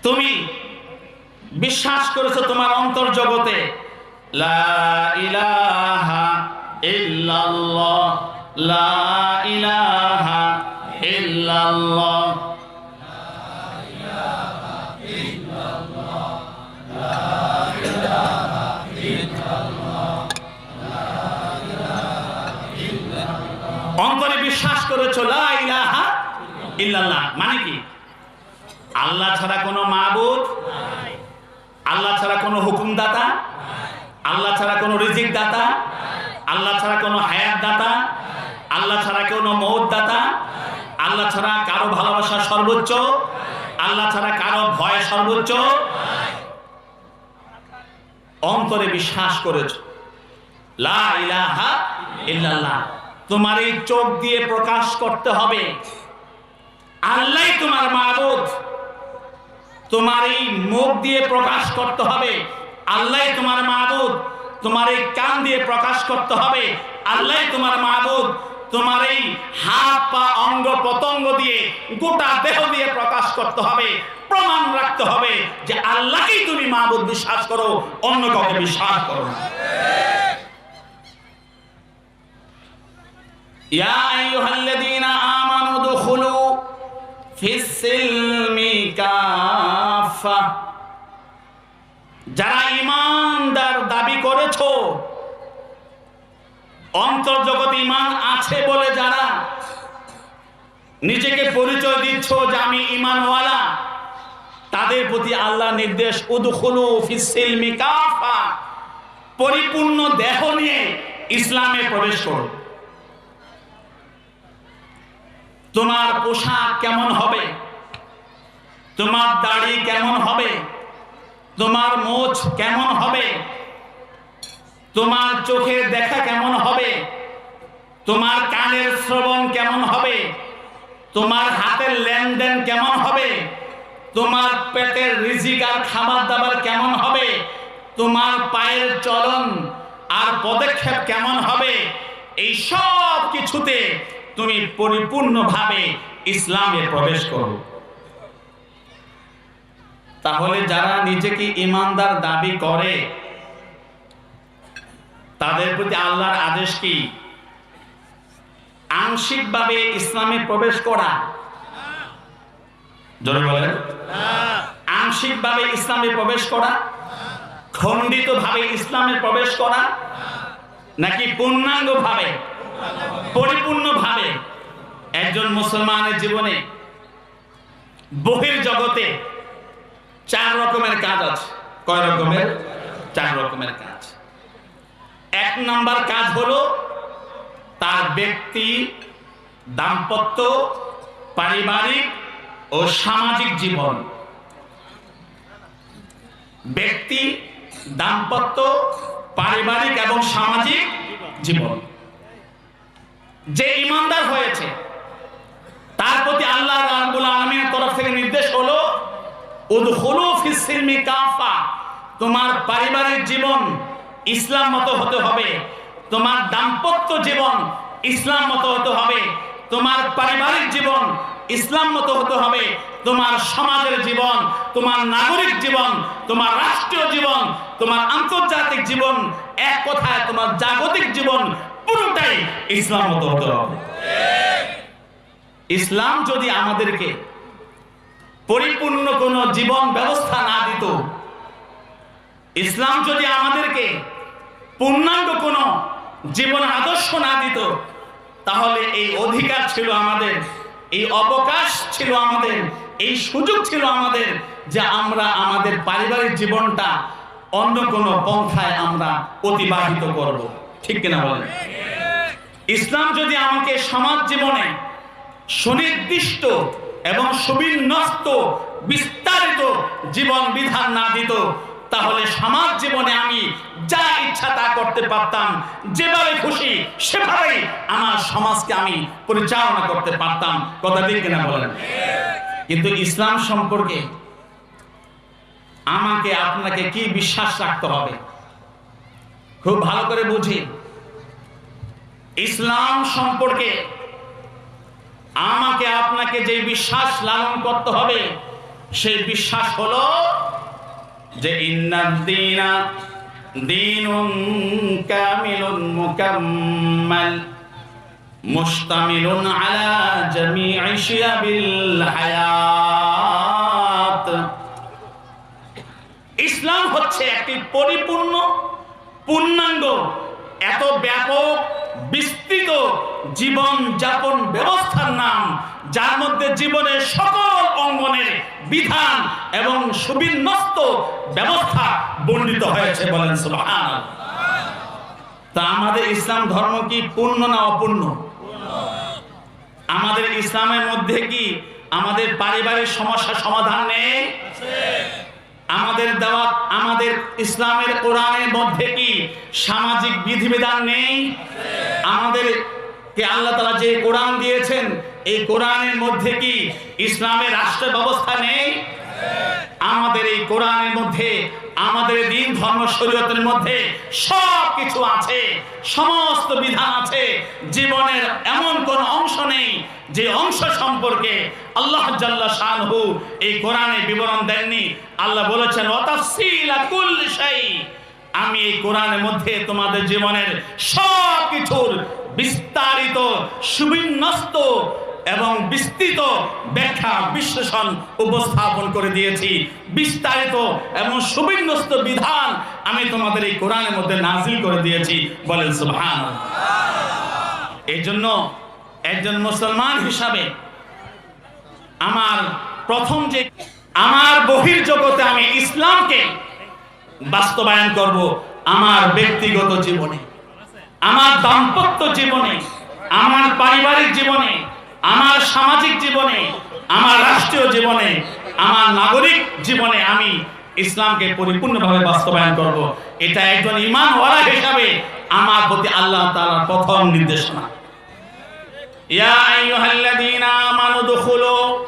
তুমি বিশ্বাস করেছো তোমার অন্তর্জগতে লা ইলাহা ইল্লাল্লাহ, লা ইলাহা ইল্লাল্লাহ, অন্তরে বিশ্বাস করেছো লা ইলাহা ইল্লাল্লাহ। মানে কি? আল্লাহ ছাড়া কোনো মাবুদ, আল্লাহ ছাড়া কোনো হুকুমদাতা, আল্লাহ ছাড়া কোনো রিজিক দাতা, আল্লাহ ছাড়া কোনো হায়াত দাতা, আল্লাহ ছাড়া কোনো মৌত দাতা, আল্লাহ ছাড়া কারো ভালোবাসা সর্বোচ্চ, আল্লাহ ছাড়া কারো ভয় সর্বোচ্চ। অন্তরে বিশ্বাস করেছো লা ইলাহা ইল্লাল্লাহ। তোমার এই চোখ দিয়ে প্রকাশ করতে হবে আল্লাহই তোমার মাবুদ, তোমার এই মুখ দিয়ে প্রকাশ করতে হবে আল্লাহই তোমার মাবুদ, তোমার এই কান দিয়ে প্রকাশ করতে হবে আল্লাহই তোমার মাবুদ, তোমার এই হাত পা অঙ্গ প্রত্যঙ্গ দিয়ে গোটা দেহ দিয়ে প্রকাশ করতে হবে, প্রমাণ রাখতে হবে যে আল্লাহকেই তুমি মাবুদ বিশ্বাস করো, অন্য কাউকে বিশ্বাস করো না। ইয়া আইয়ুহাল্লাযীনা আমানু দুখুলু ফিস সিলমি কাফা, যারা ঈমানদার দাবি করেছো, অন্তর্জগতে ঈমান আছে বলে যারা নিজেকে পরিচয় দিচ্ছ যে আমি ঈমানওয়ালা, তাদের প্রতি আল্লাহ নির্দেশ উদখুলু ফিস সিলমি কাফা, পরিপূর্ণ দেহ নিয়ে ইসলামে প্রবেশ করো। তোমার পোশাক কেমন হবে, তোমার দাড়ি কেমন হবে, তোমার মোচ কেমন হবে, তোমার চোখের দেখা কেমন হবে, তোমার কানের শ্রবণ কেমন হবে, তোমার হাতের লেনদেন কেমন হবে, তোমার পেটের রিজিক আর খাবার দাবার কেমন হবে, তোমার পায়ের চলন আর পদক্ষেপ কেমন হবে, এই সব কিছুতে তুমি পরিপূর্ণভাবে ইসলামে প্রবেশ করো। তাহলে যারা নিজেকে ঈমানদার দাবি করে তাদের প্রতি আল্লাহর আদেশ কি? আংশিকভাবে ইসলামে প্রবেশ করা। জোরে বলেন। আংশিকভাবে ইসলামে প্রবেশ করা, খণ্ডিতভাবে ইসলামে প্রবেশ করা, নাকি পূর্ণাঙ্গভাবে পরিপূর্ণভাবে? একজন মুসলমানের জীবনে বহির্জগতে 4 রকমের কাজ আছে। কয় রকমের? 4 রকমের কাজ। 1 নম্বর কাজ হলো তার ব্যক্তি, দাম্পত্য, পারিবারিক ও সামাজিক জীবন। ব্যক্তি, দাম্পত্য, পারিবারিক এবং সামাজিক জীবন। যে ঈমানদার হয়েছে তার প্রতি আল্লাহ রাব্বুল আলামিনের তরফ থেকে নির্দেশ হলো উদখুলু ফিস সিলমি কাফা, তোমার পারিবারিক জীবন, ইসলাম মতো হতে হবে, তোমার দাম্পত্য জীবন ইসলাম মতো হতে হবে, তোমার পারিবারিক জীবন ইসলাম মতো হতে হবে, তোমার সমাজের জীবন, তোমার নাগরিক জীবন, তোমার রাষ্ট্রীয় জীবন, তোমার আন্তর্জাতিক জীবন, এক কথায় তোমার জাগতিক জীবন পুরোটাই ইসলাম মতো হতে হবে। ইসলাম যদি আমাদেরকে পরিপূর্ণ কোনো জীবন ব্যবস্থা না দিত, ইসলাম যদি আমাদেরকে পূর্ণাঙ্গ কোনো জীবন আদর্শ না দিত, তাহলে এই অধিকার ছিল আমাদের, এই অবকাশ ছিল আমাদের, এই সুযোগ ছিল আমাদের যে আমরা আমাদের পারিবারিক জীবনটা অন্য কোনো পন্থায় আমরা অতিবাহিত করব। ঠিক কিনা বলেন? ইসলাম যদি আমাকে সমাজ জীবনে সুনির্দিষ্ট এবং সুবিন্যস্ত বিস্তারিত জীবন বিধান না দিত, তাহলে সমাজ জীবনে আমি যা ইচ্ছা তা করতে পারতাম, যেভাবে খুশি সেভাবেই আমার সমাজকে আমি পরিচালনা করতে পারতাম। কথা ঠিক কিনা বলেন? কিন্তু ইসলাম সম্পর্কে আমাকে আপনাকে কি বিশ্বাস রাখতে হবে? খুব ভালো করে বুঝি। ইসলাম সম্পর্কে আমাকে আপনাকে যে বিশ্বাস লালন করতে হবে, সেই বিশ্বাস হলো যে ইন্নাদ-দীনা দীনুন কামিলুন মুকাম্মাল মুশতামিলুন আলা জামি'i শিয়াবিল হায়াত। ইসলাম হচ্ছে একটি পরিপূর্ণ পূর্ণাঙ্গ এত ব্যাপক বিস্তৃত জীবন যাপন ব্যবস্থার নাম, যার মধ্যে জীবনের সকল অঙ্গনের বিধান এবং সুবিন্যস্ত ব্যবস্থা বর্ণিত হয়েছে। বলেন সুবহানাল্লাহ। তা আমাদের ইসলাম ধর্ম কি পূর্ণ না অপূর্ণ? আমাদের ইসলামের মধ্যে কি আমাদের পারিবারিক সমস্যা সমাধান নেই? আমাদের দেওয়া আমাদের ইসলামের কোরআনের মধ্যে কি সামাজিক বিধিবিধান নেই? আমাদের কে আল্লাহ তাআলা যে কোরআন দিয়েছেন, এই কোরআনের মধ্যে কি ইসলামের রাষ্ট্র ব্যবস্থা নেই? আমাদের এই কোরআনের মধ্যে, আমাদের দ্বীন ধর্ম শরীয়তের মধ্যে সব কিছু আছে, সমস্ত বিধান আছে। জীবনের এমন কোন অংশ নেই যে অংশ সম্পর্কে আল্লাহ জাল্লা শানহু এই কোরআনে বিবরণ দেননি। আল্লাহ বলেছেন ওয়াতাফসীলা কুল্লি শাই, আমি এই কোরআনের মধ্যে তোমাদের জীবনের সব কিছুর বিস্তারিত সুবিন্যস্ত এবং বিস্তৃত ব্যাখ্যা বিশ্লেষণ উপস্থাপন করে দিয়েছি। বিস্তারিত এবং সুবিন্যস্ত বিধান আমি তোমাদের এই কোরআনের মধ্যে নাজিল করে দিয়েছি। বলেন সুবহানাল্লাহ। এই জন্য একজন মুসলমান হিসাবে আমার প্রথম যে আমার বহির্জগতে আমি ইসলামকে বাস্তবায়ন করব, আমার ব্যক্তিগত জীবনে, আমার দাম্পত্য জীবনে, আমার পারিবারিক জীবনে, আমার সামাজিক জীবনে, আমার রাষ্ট্রীয় জীবনে, আমার নাগরিক জীবনে আমি ইসলামকে পরিপূর্ণভাবে বাস্তবায়ন করব। এটা একজন ঈমানওয়ালা হিসাবে আমার প্রতি আল্লাহ তাআলার প্রথম নির্দেশনা। ইয়া আইয়ুহাল্লাযীনা আমানু দুখুলু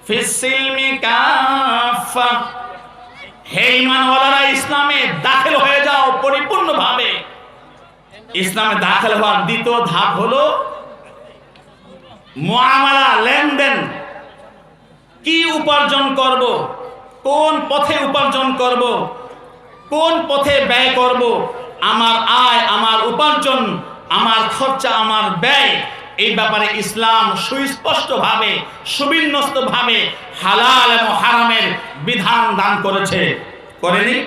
ফিস-সিলমি কাফা, হে ঈমানওয়ালারা ইসলামে দাখিল হয়ে যাও পরিপূর্ণভাবে। ইসলামে দাখিল হওয়ার দ্বিতীয় ধাপ হলো মুআমালা, লেনদেন। কি উপার্জন করব, কোন পথে উপার্জন করব, কোন পথে ব্যয় করব, আমার আয়, আমার উপার্জন, আমার খরচা, আমার ব্যয়, এই ব্যাপারে ইসলাম সুস্পষ্টভাবে সুবিন্যস্তভাবে হালাল এবং হারামের বিধান দান করেছে। করেনি?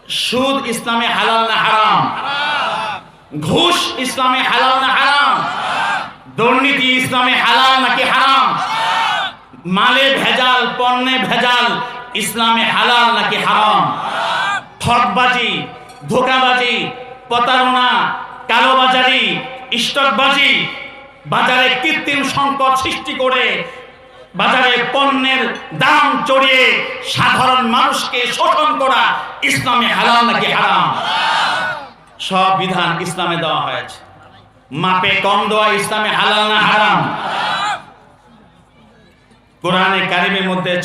সুদ ইসলামে হালাল না হারাম? ঘুষ ইসলামে হালাল না হারাম? দুর্নীতি ইসলামে হালাল নাকি হারাম? মালে ভেজাল, পণ্যে ভেজাল ইসলামে হালাল নাকি হারাম? ঠকবাজি, ধোঁকাবাজি, প্রতারণা, কালোবাজারি, স্টকবাজি, বাজারে কৃত্রিম সংকট সৃষ্টি করে বাজারে পণ্যের দাম চড়িয়ে সাধারণ মানুষকে শোষণ করা ইসলামে হালাল নাকি হারাম? সব বিধান ইসলামে দেওয়া হয়েছে। মাপে কম দেওয়া ইসলামে হালাল না হারাম? কোরআনে কারিমের মধ্যে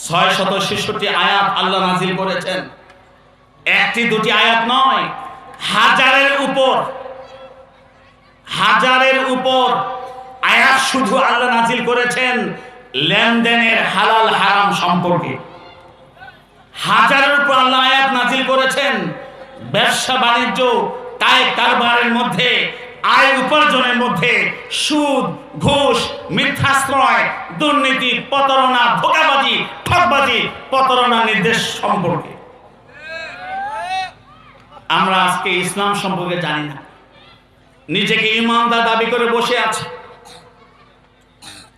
666 আয়াত আল্লাহ নাজিল করেছেন। একটি দুটি আয়াত নয়, হাজারের উপর আয়াত শুধু আল্লাহ নাজিল করেছেন লেনদেনের হালাল হারাম সম্পর্কে। হাজারের উপর আল্লাহ আয়াত নাজিল করেছেন ব্যবসা বাণিজ্য কায় কারবারের মধ্যে, আয় উপার্জনের মধ্যে সুদ, ঘুষ, মিথ্যাশ্রয়, দুর্নীতি, প্রতারণা, ধোঁকাবাজি, ঠকবাজি, প্রতারণা নির্দেশ সম্পর্কে। আমরা আজকে ইসলাম সম্পর্কে জানি না, নিজেকে ইমানদার দাবি করে বসে আছে।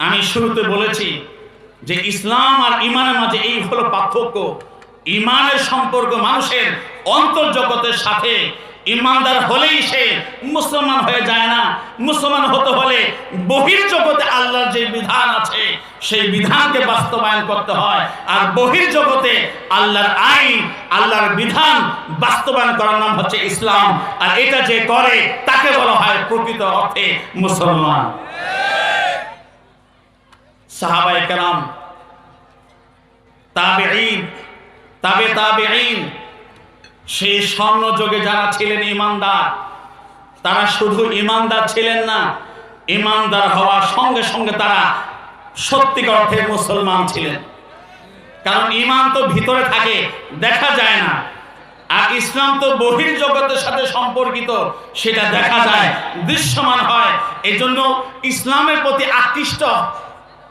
আমি শুরুতে বলেছি যে ইসলাম আর ইমানের মাঝে এই হলো পার্থক্য। ইমানের সম্পর্ক মানুষের অন্তর্জগতের সাথে। ইমানদার হলেই সে মুসলমান হয়ে যায় না। মুসলমান হতে হলে বহির্জগতে আল্লাহর যে বিধান আছে সেই বিধানকে বাস্তবায়ন করতে হয়, আর বহির্জগতে আল্লাহর আইন, আল্লাহর বিধান বাস্তবায়ন করার নাম হচ্ছে ইসলাম। আর এটা যে করে তাকে বলা হয় প্রকৃত অর্থে মুসলমান। সাহাবায়ে কেরাম, তাবেঈন, তাবেঈন, সেই স্বর্ণ যুগে যারা ছিলেন ইমানদার, তারা শুধু ইমানদার ছিলেন না, ইমানদার হওয়ার সঙ্গে সঙ্গে তারা সত্যিকার অর্থে মুসলমান ছিলেন। কারণ ইমান তো ভিতরে থাকে, দেখা যায় না, আর ইসলাম তো বহির্জগতের সাথে সম্পর্কিত, সেটা দেখা যায়, দৃশ্যমান হয়। এই জন্য ইসলামের প্রতি আকৃষ্ট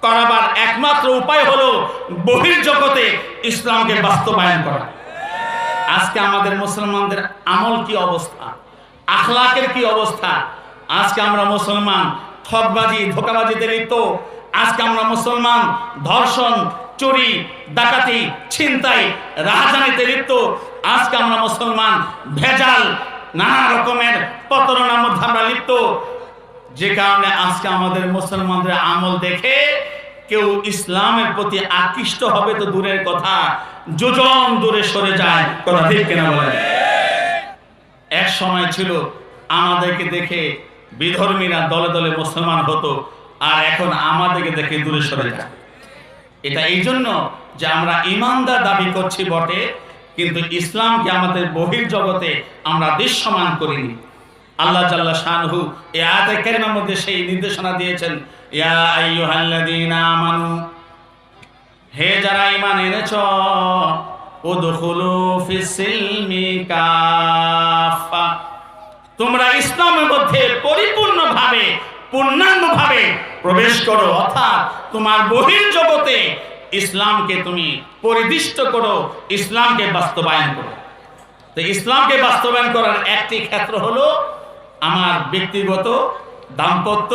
করাবার একমাত্র উপায় হলো বহির্জগতে ইসলামকে বাস্তবায়ন করা। আজকে আমাদের মুসলমানদের আমল কি অবস্থা, আখলাকের কি অবস্থা? আজকে আমরা মুসলমান ঠকবাজি, ধোঁকাবাজিতে লিপ্ত। আজকে আমরা মুসলমান ধর্ষণ, চুরি, ডাকাতি, ছিনতাই, রাহাজানিতে লিপ্ত। আজকে আমরা মুসলমান ভেজাল, নানা রকমের প্রতারণার মধ্যে আমরা লিপ্ত। যে কারণে আজকে আমাদের মুসলমানদের আমল দেখে কেউ ইসলামের প্রতি আকৃষ্ট হবে তো দূরের কথা, যোজন দূরে সরে যায়। কথা ঠিক কিনা বলেন? এক সময় ছিল আমাদেরকে দেখে বিধর্মীরা দলে দলে মুসলমান হতো, আর এখন আমাদেরকে দেখে দূরে সরে যায়। এটা এই জন্য যে আমরা ইমানদার দাবি করছি বটে, কিন্তু ইসলামকে আমাদের বহির্জগতে আমরা দৃশ্যমান করিনি। আল্লাহ জাল্লা শানহু এই আয়াতে কারিমার মধ্যে সেই নির্দেশনা দিয়েছেন, ইয়া আইয়ুহাল্লাযীনা আমানু, হে যারা ঈমান এনেছো, উদখুলু ফিস-সিলমি কাফা, তোমরা ইসলামের মধ্যে পরিপূর্ণভাবে, পূর্ণাঙ্গভাবে প্রবেশ করো। অর্থাৎ তোমার বহির্জগতে ইসলামকে তুমি পরিদিষ্ট করো, ইসলামকে বাস্তবায়ন করো। তো ইসলামকে বাস্তবায়ন করার একটি ক্ষেত্র হলো আমার ব্যক্তিগত, দাম্পত্য,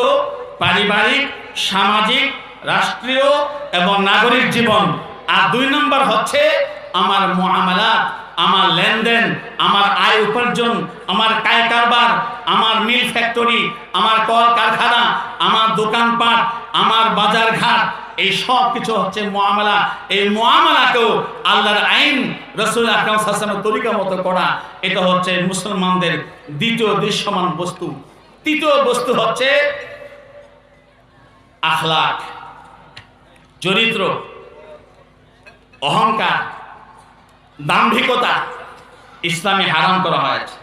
পারিবারিক, সামাজিক, রাষ্ট্রীয় এবং নাগরিক জীবন। আর 2 নম্বর হচ্ছে আমার মুআমালাত, আমার লেনদেন, আমার আয় উপার্জন, আমার কায় কারবার, আমার মিল ফ্যাক্টরি, আমার কল কারখানা, আমার দোকানপাট, আমার বাজার ঘাট, এই সব কিছু হচ্ছে মুআমালা। এই মুআমালাকেও আল্লাহর আইন, রাসূল আকরাম সাল্লাল্লাহু আলাইহি ওয়াসাল্লামের তরিকা মতো করা, এটা হচ্ছে মুসলমানদের দ্বিতীয় দৃশ্যমান বস্তু। তৃতীয় বস্তু হচ্ছে আখলাক, চরিত্র, অহংকার, দাম্ভিকতা ইসলামে হারাম করা হয়েছে।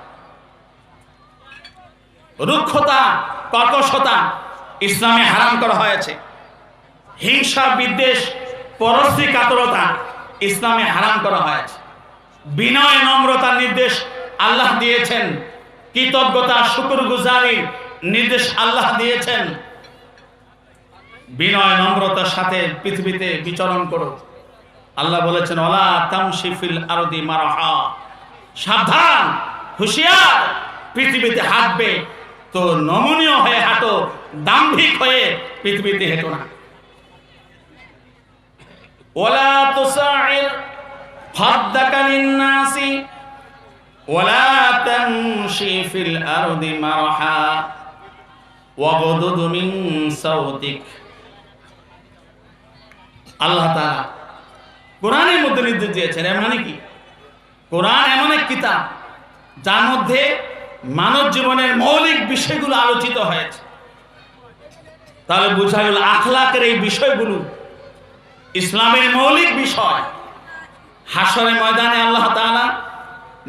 রুক্ষতা, কর্কশতা ইসলামে হারাম করা হয়েছে। হিংসা, বিদ্বেষ, পরশ্রী কাতরতা ইসলামে হারাম করা হয়েছে। বিনয়, নম্রতার নির্দেশ আল্লাহ দিয়েছেন। কৃতজ্ঞতা, শুকরগুজারির নির্দেশ আল্লাহ দিয়েছেন। বিনয়, নম্রতার সাথে পৃথিবীতে বিচরণ করো। আল্লাহ বলেছেন, ওয়ালা তামশি ফিল আরদি মারহা, সাবধান, হুঁশিয়ার, পৃথিবীতে হাঁটবে তো নমনীয় হয়ে হাঁটো, দাম্ভিক হয়ে পৃথিবীতে হেঁটো না। ওয়ালা তুসাইর খাদ্দাকা লিন-নাসি ওয়ালা তামশি ফিল আরদি মারহা ওয়াগদুদ মিন সাওতিক। আল্লাহ তাআলা কোরআনের মধ্যে নির্দেশ দিয়েছেন। এর মানে কি? কোরআন এমন এক কিতাব যার মধ্যে মানব জীবনের মৌলিক বিষয়গুলো আলোচিত হয়েছে। তাহলে বোঝা গেল আখলাকের এই বিষয়গুলো ইসলামের মৌলিক বিষয়। হাশরের ময়দানে আল্লাহ তাআলা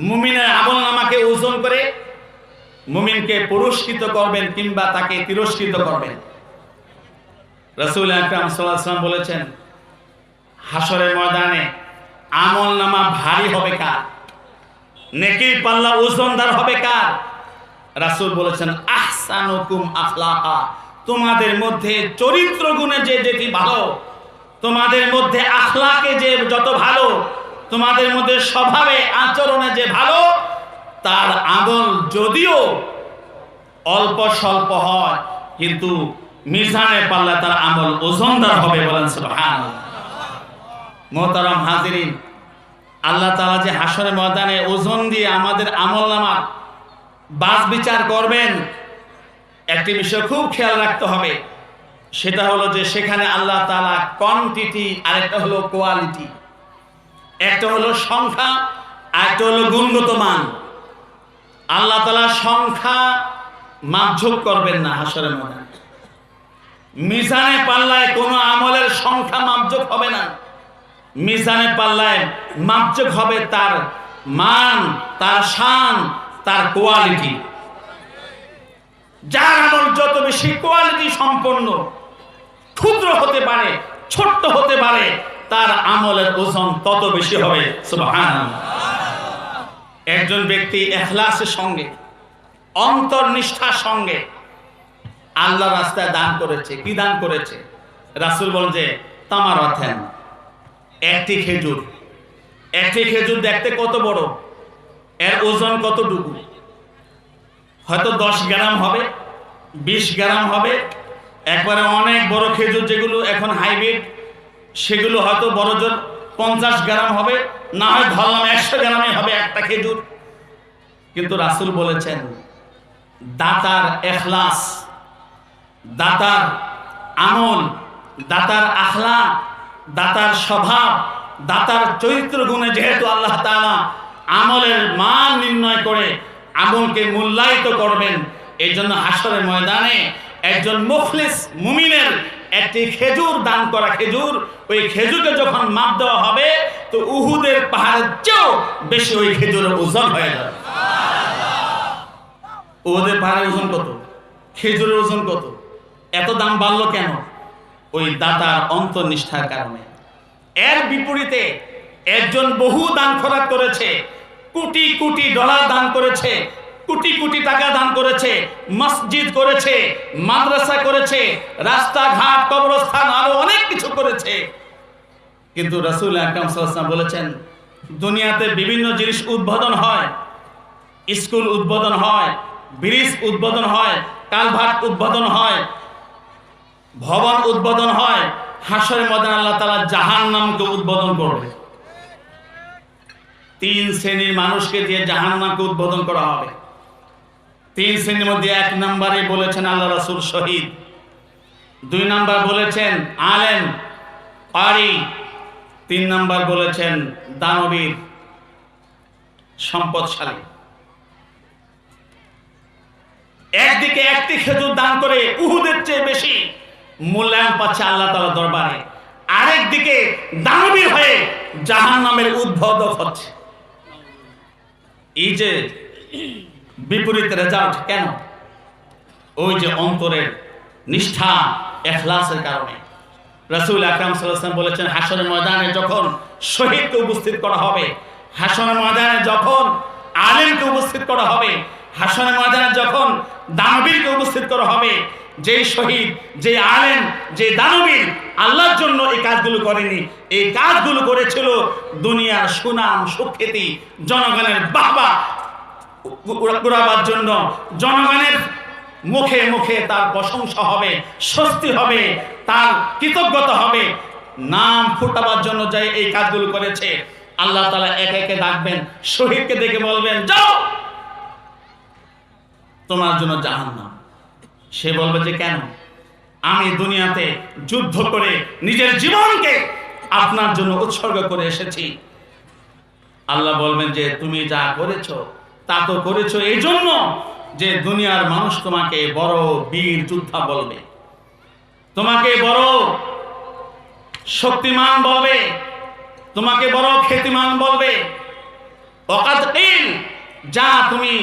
মুমিনের আমলনামাকে ওজন করে মুমিনকে পুরস্কৃত করবেন কিংবা তাকে তিরস্কৃত করবেন। রাসূল আকরাম সাল্লাল্লাহু আলাইহি ওয়াসাল্লাম বলেছেন, হাশরের ময়দানে আমলনামা ভারী হবে কার? নেকির পাল্লা ওজনদার হবে কার? রাসূল বলেছেন, আহসানুকুম আখলাকা, তোমাদের মধ্যে চরিত্র গুণে যে যেটি ভালো, তোমাদের মধ্যে আখলাকে যে যত ভালো, তোমাদের মধ্যে স্বভাবে আচরণে যে ভালো, তার আমল যদিও অল্প স্বল্প হয় কিন্তু মিজানের পাল্লা তার আমল ওজনদার হবে। বলেন সুবহানাল্লাহ। মুহতারাম হাজিরিন, আল্লাহ তাআলা যে হাশরের ময়দানে ওজন দিয়ে আমাদের আমলনামার বাছ বিচার করবেন, একটি বিষয় খুব খেয়াল রাখতে হবে। সেটা হলো যে সেখানে আল্লাহ তাআলা কোয়ান্টিটি আর একটা হলো কোয়ালিটি, একটা হলো সংখ্যা আর একটা হলো গুণগত মান। আল্লাহ তাআলা সংখ্যা মাপঝোপ করবেন না হাশরের ময়দানে। মিজানে পাল্লায় কোনো আমলের সংখ্যা মাপঝোপ হবে না। মিজানে পাল্লায় মাপঝোপ হবে তার মান, তার শান, তার কোয়ালিটি। যার আমল যত বেশি কোয়ালিটি সম্পন্ন, ক্ষুদ্র হতে পারে, ছোট্ট হতে পারে, তার আমলের ওজন তত বেশি হবে। সুবহানাল্লাহ। একজন ব্যক্তি ইখলাসের সঙ্গে, অন্তর্নিষ্ঠার সঙ্গে আল্লাহর রাস্তায় দান করেছে। কি দান করেছে? রাসূল বলেন যে তামারাতেন, একটি খেজুর। একটি খেজুর দেখতে কত বড়, এর ওজন কতটুকু? হয়তো 10 গ্রাম হবে, 20 গ্রাম হবে। একবারে অনেক বড় খেজুর যেগুলো এখন হাইব্রিড, সেগুলো হয়তো বড় জোর 50 গ্রাম হবে, না হয় ধরলাম 100 গ্রামই হবে একটা খেজুর। কিন্তু রাসূল বলেছেন, দাতার ইখলাস, দাতার আমল, দাতার আখলাক, দাতার স্বভাব, দাতার চরিত্র গুণে যেহেতু আল্লাহ তাআলা আমলের মান নির্ণয় করে আমলকে মূল্যায়িত করবেন, এই জন্য হাশরের ময়দানে একজন মুখলিস মুমিনের একটি খেজুর দান করা খেজুর, ওই খেজুরকে যখন মাপ দেওয়া হবে তো উহুদের পাহাড়ের চেয়েও বেশি ওই খেজুরের ওজন হয়ে যাবে। উহুদের পাহাড়ের ওজন কত? খেজুরের ওজন কত? এত দাম বাড়লো কেন? ওই দাতার অন্তর্নিষ্ঠার কারণে। এর বিপরীতে একজন বহু দান খয়রাত করেছে, কোটি কোটি ডলার দান করেছে, কোটি কোটি টাকা দান করেছে, মসজিদ করেছে, মাদ্রাসা করেছে, রাস্তাঘাট, কবরস্থান, আরো অনেক কিছু করেছে। কিন্তু রাসূল আকরাম সাল্লাল্লাহু আলাইহি ওয়াসাল্লাম বলেছেন, দুনিয়াতে বিভিন্ন জিনিস উদ্বোধন হয়, স্কুল উদ্বোধন হয়, ব্রিজ উদ্বোধন হয়, কালভার্ট উদ্বোধন হয়, ভবন উদ্বোধন হয়। হাশরের ময়দানে আল্লাহ তাআলা জাহান্নামকে উদ্বোধন করবে। 3 শ্রেণীর মানুষকে দিয়ে জাহান্নামকে উদ্বোধন করা হবে। 3 শ্রেণীর মধ্যে 1 নম্বরে বলেছেন আল্লাহ রাসূল শহীদ, 2 নম্বর বলেছেন আলেম কারি, 3 নম্বর বলেছেন দানবীর সম্পদশালী। একদিকে একটি খেজুর দান করে উহুদের চেয়ে বেশি মূল্যায়ন পাচ্ছে আল্লাহ তাআলার দরবারে, আরেকদিকে দানবীর হয়ে জাহান্নামের উদ্বোধক হচ্ছে। এই যে বিপরীত রেজাল্ট কেন? ওই যে অন্তরের নিষ্ঠা, ইখলাসের কারণে। রাসূল আকরাম সাল্লাল্লাহু আলাইহি ওয়াসাল্লাম বলেছেন, হাশরের ময়দানে যখন শহীদকে উপস্থিত করা হবে, হাশরের ময়দানে যখন আলেমকে উপস্থিত করা হবে, হাশরের ময়দানে যখন দানবীরকে উপস্থিত করা হবে, যে শহীদ, যে আলেম, যে দানবীর আল্লাহর জন্য এই কাজগুলো করেনি, এই কাজগুলো করেছিল দুনিয়ার সুনাম সুখ্যাতি, জনগণের বাহবা কুড়াবার জন্য, জনগণের মুখে মুখে তার প্রশংসা হবে, স্বস্তি হবে, তার কৃতজ্ঞতা হবে, নাম ফুটাবার জন্য যে এই কাজগুলো করেছে, আল্লাহ তাআলা একে একে ডাকবেন, শহীদকে দেখে বলবেন, যাও তোমার জন্য জাহান্নাম। সে বলবে যে কেন? আমি দুনিয়াতে যুদ্ধ করে নিজের জীবনকে আপনার জন্য উৎসর্গ করে এসেছি। আল্লাহ বলবেন যে তুমি যা করেছো তা তো করেছো এই জন্য যে দুনিয়ার মানুষ তোমাকে বড় বীর যোদ্ধা বলবে, তোমাকে বড় শক্তিমান বলবে, তোমাকে বড় খ্যাতিমান বলবে। ওয়াকাদ কিল, যা তুমি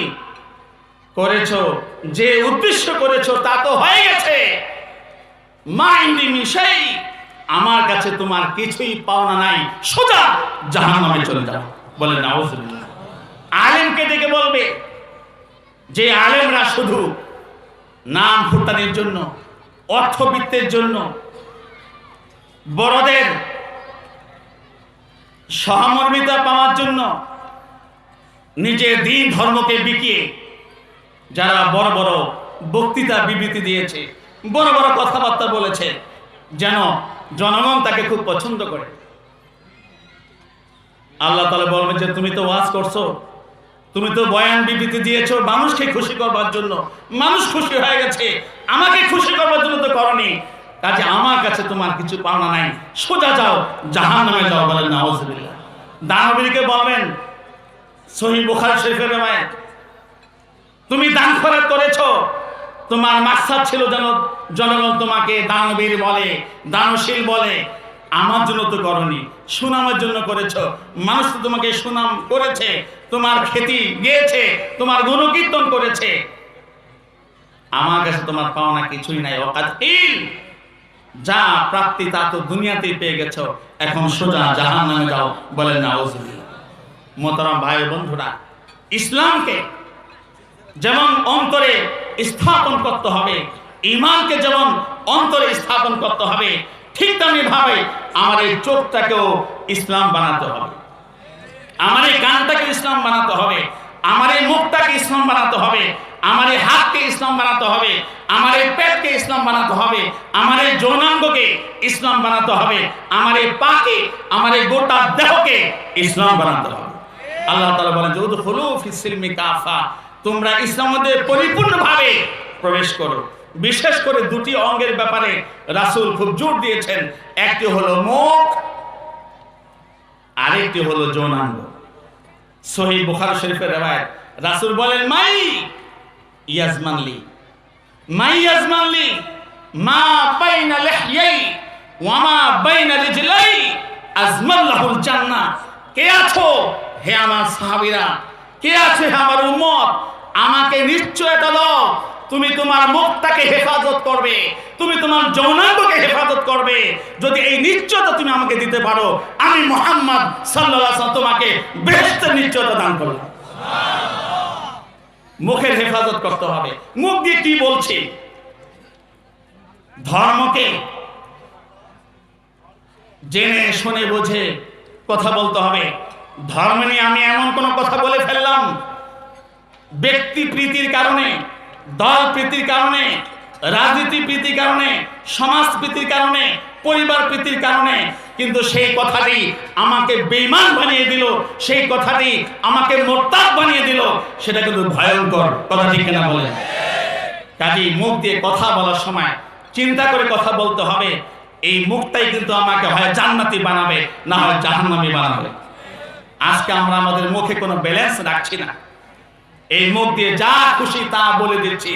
করেছো, যে উদ্দেশ্য করেছো তা তো হয়ে গেছে। মা ইনদি মিন শাই, আমার কাছে তোমার কিছুই পাওনা নাই, সোজা জাহান্নামে চলে যাও। বলে নাউজুবিল্লাহ। আলেমকে ডেকে বলবে, যে আলেমরা শুধু নাম ফুটানোর জন্য, অর্থবিত্তের জন্য, বড়দের সহমর্মিতা পাওয়ার জন্য নিজের দিন ধর্মকে বিকিয়ে যারা বড় বড় বক্তৃতা বিবৃতি দিয়েছে, বড় বড় কথাবার্তা বলেছে, যেন জনগণ তাকে খুব পছন্দ করে। আল্লাহ তাআলা বলবেন যে তুমি তো ওয়াজ করছো, তুমি তো বয়ান বিবৃতি দিয়েছো মানুষকে খুশি করবার জন্য, মানুষ খুশি হয়ে গেছে, আমাকে খুশি করবার জন্য তো করনি, কাজে আমার কাছে তোমার কিছু পাওনা নাই, সোজা যাও জাহান্নামে যাও। বলেন নাউজুবিল্লাহ। দানবীরকে বলবেন, সহিহ বুখারী শরীফের রওয়ায়াত, তুমি দান খয়রাত করেছো, তোমার মাকসাদ ছিল যেন জনগণ তোমাকে দানবীর বলে, দানশীল বলে, আমার জন্য তো করনি, সুনামের জন্য করেছো। মানুষ তো তোমাকে সুনাম করেছে, তোমার খ্যাতি গেয়েছে, তোমার গুণকীর্তন করেছে, আমার কাছে তোমার পাওনা কিছুই নাই। ওয়াকাদ কিল, যা প্রাপ্তি তা তো দুনিয়াতেই পেয়ে গেছো, এখন সোজা জাহান্নামে যাও। বলেন নাউজুবিল্লাহ। মোহতারাম ভাই বন্ধুরা, ইসলামকে যেমন অন্তরে স্থাপন করতে হবে, ঈমানকে যেমন অন্তরে স্থাপন করতে হবে, ঠিক তেমনি ভাবে আমার এই চোখটাকেও ইসলাম বানাতে হবে, আমার এই কানটাকে ইসলাম বানাতে হবে, আমার এই মুখটাকে ইসলাম বানাতে হবে, আমার এই হাতকে ইসলাম বানাতে হবে, আমার এই পেটকে ইসলাম বানাতে হবে, আমার এই যৌনাঙ্গকে ইসলাম বানাতে হবে, আমার এই পাকে, আমার এই গোটা দেহকে ইসলাম বানাতে হবে। আল্লাহ তাআলা বলেন যে উদখুলু ফিস সিলমি কাফা, তোমরা ইসলামের মধ্যে পরিপূর্ণভাবে প্রবেশ করো। বিশেষ করে দুটি অঙ্গের ব্যাপারে রাসূল খুব জোর দিয়েছেন, একটি হলো মুখ, আরেকটি হলো যৌনাঙ্গ। সহিহ বুখারী শরীফের রওয়ায়াত, রাসূল বলেন মাই ইয়াজমানলি, মাই ইয়াজমানলি মা বাইনা লিহইয়াই ওয়া মা বাইনা রিজলাই আজমাল্লাহুল জান্নাহ। কে আছো হে আমার সাহাবীরা, কে আছে হে আমার উম্মত, আমাকে নিশ্চয়তা দাও, তুমি তোমার মুখটাকে হেফাজত করবে, তুমি তোমার যৌনাঙ্গকে হেফাজত করবে। যদি এই নিশ্চয়তা তুমি আমাকে দিতে পারো, আমি মুহাম্মদ সাল্লাল্লাহু আলাইহি ওয়াসাল্লাম তোমাকে বেহেশতের নিশ্চয়তা দান করব। মুখের হেফাজত করতে হবে। মুখ দিয়ে কি বলছি, ধর্মকে জেনে শুনে বুঝে কথা বলতে হবে। ধর্ম নিয়ে আমি এমন কোন কথা বলে ফেললাম, ব্যক্তি প্রীতির কারণে, দল প্রীতির কারণে, রাজনীতি প্রীতির কারণে, সমাজ প্রীতির কারণে, পরিবার প্রীতির কারণে, কিন্তু সেই কথাটি আমাকে বেঈমান বানিয়ে দিল, সেই কথাটি আমাকে মোরতাদ বানিয়ে দিল, সেটা কিন্তু ভয়ঙ্কর। কথা ঠিক কিনা বলেন? কাজেই মুখ দিয়ে কথা বলার সময় চিন্তা করে কথা বলতে হবে। এই মুখটাই কিন্তু আমাকে হয় জান্নাতি বানাবে, না হয় জাহান্নামী বানাবে। আজকে আমরা আমাদের মুখে কোনো ব্যালেন্স রাখছি না, এই মুখ দিয়ে যা খুশি তা বলে দিচ্ছি,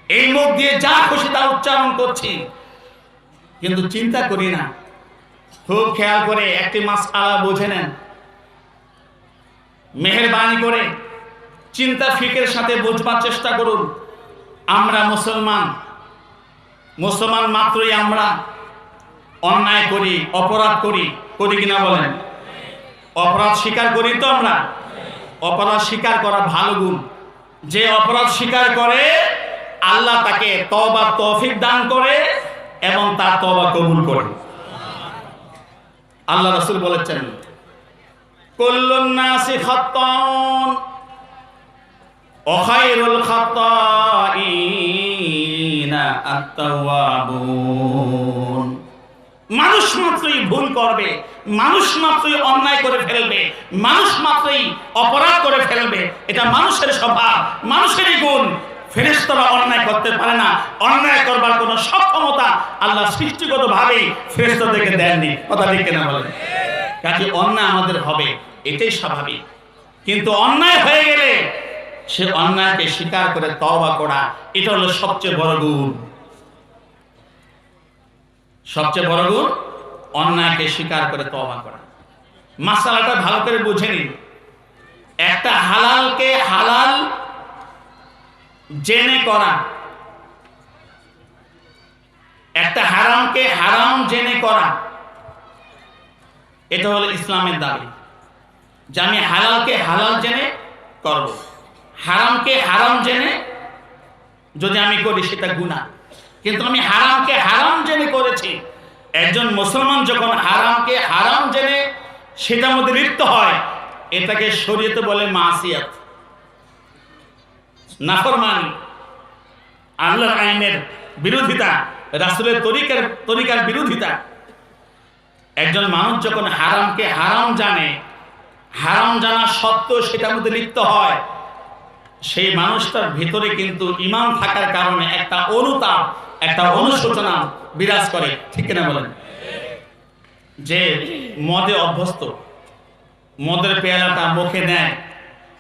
এই মুখ দিয়ে যা খুশি তা উচ্চারণ করছি, কিন্তু চিন্তা করি না। খুব খেয়াল করে একটি মাসআলা বুঝে নেন, মেহেরবানি করে চিন্তা ফিকের সাথে বুঝবার চেষ্টা করুন। আমরা মুসলমান, মুসলমান মাত্রই আমরা অন্যায় করি, অপরাধ করি, করি কিনা বলেন? অপরাধ স্বীকার করি তো আমরা? অপরাধ স্বীকার করা ভালো গুণ। যে অপরাধ স্বীকার করে আল্লাহ তাকে তওবার তৌফিক দান করে এবং তার তওবা কবুল করে। আল্লাহ রাসূল বলেছেন, কুল্লুন নাসি খাত্তাউন ওয়া খায়রুল খাত্তাইনা আত-তাওয়াবুন। মানুষ মাত্রই ভুল করবে, মানুষ মাত্রই অন্যায় করে ফেলবে, মানুষ মাত্রই অপরাধ করে ফেলবে, এটা মানুষের স্বভাব, মানুষেরই গুণ। ফেরেশতারা অন্যায় করতে পারে না, অন্যায় করবার কোনো সক্ষমতা আল্লাহ সৃষ্টিগতভাবেই ফেরেশতাদেরকে দেননি। কথা ঠিক কিনা বলেন? কাজে অন্যায় আমাদের হবে, এটাই স্বাভাবিক, কিন্তু অন্যায় হয়ে গেলে সে অন্যায়কে স্বীকার করে তওবা করা, এটা হলো সবচেয়ে বড় গুণ। সবচেয়ে বড় গুণ অন্যায়কে স্বীকার করে তওবা করা। মাসালাটা ভালো করে বুঝে নিন। একটা হালালকে হালাল জেনে করা, একটা হারামকে হারাম জেনে করা, এটা হলো ইসলামের দাবি যে আমি হালালকে হালাল জেনে করব, হারামকে হারাম জেনে যদি আমি করি সেটা গুনাহ। কিন্তু আমি হারামকে হারাম জেনে করেছি। একজন মুসলমান যখন হারামকে হারাম জেনে সেটার মধ্যে লিপ্ত হয়, এটাকে শরীয়তে বলে মাসিয়াত, নাফরমানি, আল্লাহর আইনের বিরোধিতা, রাসূলের তরিকার বিরোধিতা। একজন মানুষ যখন হারামকে হারাম জানে, হারাম জানা সত্ত্বেও সেটার মধ্যে লিপ্ত হয়, সেই মানুষটার ভিতরে কিন্তু ঈমান থাকার কারণে একটা অনুতাপ, একটা অনুশোচনা বিরাজ করে। ঠিক কিনা বলেন? যে মদে অভ্যস্ত, মদের পেয়ালাটা মুখে নেয়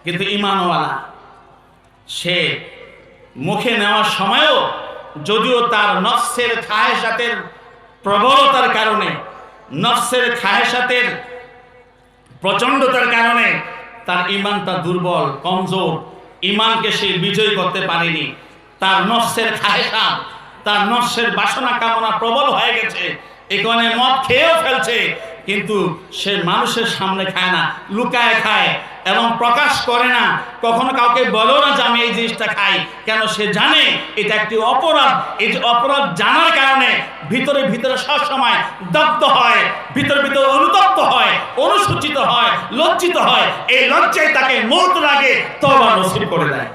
কিন্তু ঈমানওয়ালা, সে মুখে নেওয়ার সময়ও যদিও তার নফসের খায়েশাতের প্রবলতার কারণে, নফসের খায়েশাতের প্রচণ্ডতার কারণে তার ঈমানটা দুর্বল, কমজোর, ঈমানকে সে বিজয় করতে পারেনি। তার নফসের খায়েশাত, তার নফসের বাসনা কামনা প্রবল হয়ে গেছে, এখানে মদ খেয়েও ফেলছে, কিন্তু সে মানুষের সামনে খায় না, লুকায় খায় এবং প্রকাশ করে না। কখনো কাউকে বলো না যে আমি এই জিনিসটা খাই, কেন? সে জানে এটা একটি অপরাধ। এই যে অপরাধ জানার কারণে ভিতরে ভিতরে সবসময় দগ্ধ হয়, ভিতরে ভিতরে অনুতপ্ত হয়, অনুসূচিত হয়, লজ্জিত হয়। এই লজ্জায় তাকে মওতের আগে তওবা নসিব করে দেয়।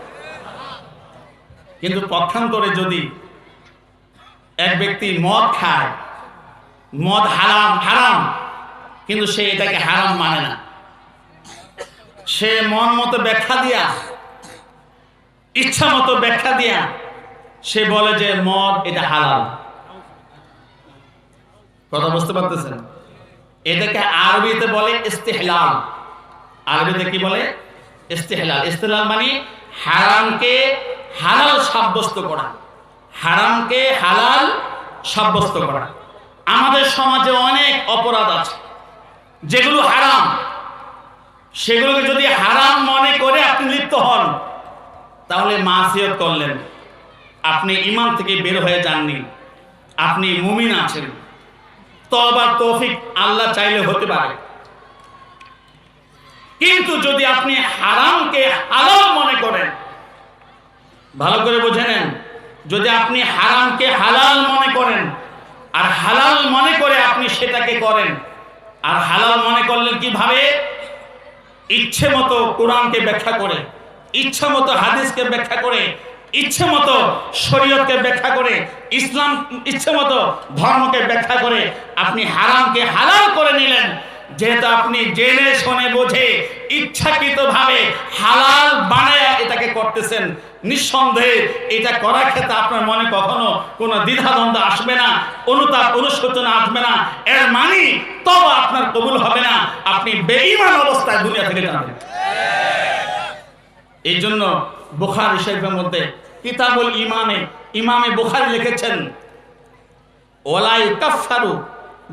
কিন্তু পক্ষান্তরে যদি এক ব্যক্তি মদ খায়, মদ হারাম হারাম, কিন্তু সে এটাকে হারাম মানে না, সে মন মতো ব্যাখ্যা দিয়া, ইচ্ছা মতো ব্যাখ্যা দিয়া সে বলে যে মদ এটা হালাল। কথা বুঝতে পারতেছেন? এটাকে আরবিতে বলে ইস্তিহলাল। আরবিতে কি বলে? ইস্তিহলাল। ইস্তিহলাল মানে হারামকে হালাল সাব্যস্ত করা, হারামকে হালাল সাব্যস্ত করা। আমাদের সমাজে অনেক অপরাধ আছে যেগুলো হারাম, সেগুলোকে যদি হারাম মনে করে আপনি লিপ্ত হন, তাহলে মাসিয়ত করলেন, আপনি ঈমান থেকে বের হয়ে যাননি, আপনি মুমিন আছেন। তওবার তৌফিক আল্লাহ চাইলে হতে পারে। কিন্তু যদি আপনি হারামকে হালাল মনে করেন, ভালো করে বুঝে নেন, যদি আপনি হারামকে হালাল মনে করেন আর হালাল মনে করে আপনি সেটাকে করেন, আর হালাল মনে করলেন কিভাবে? ইচ্ছে মতো কোরআনকে ব্যাখ্যা করে, ইচ্ছে মতো হাদিসকে ব্যাখ্যা করে, ইচ্ছে মতো শরীয়তকে ব্যাখ্যা করে, ইসলাম ইচ্ছে মতো ধর্মকে ব্যাখ্যা করে আপনি হারামকে হালাল করে নিলেন। যেহেতু আপনি জেনে শুনে বুঝে ইচ্ছাকৃতভাবে হালাল বানায় এটাকে করতেছেন, নিঃসন্দেহে এটা করার ক্ষেত্রে আপনার মনে কখনো কোনো দ্বিধাদ্বন্দ্ব আসবে না, অনুতাপ অনুশোচনা আসবে না। এর মানে তওবা আপনার কবুল হবে না, আপনি বেঈমান অবস্থায় দুনিয়া থেকে যাবেন। এই জন্য বুখারী শরীফের মধ্যে কিতাবুল ঈমানে ইমামে বুখারী লিখেছেন, ওয়ালা ইউকাফফারু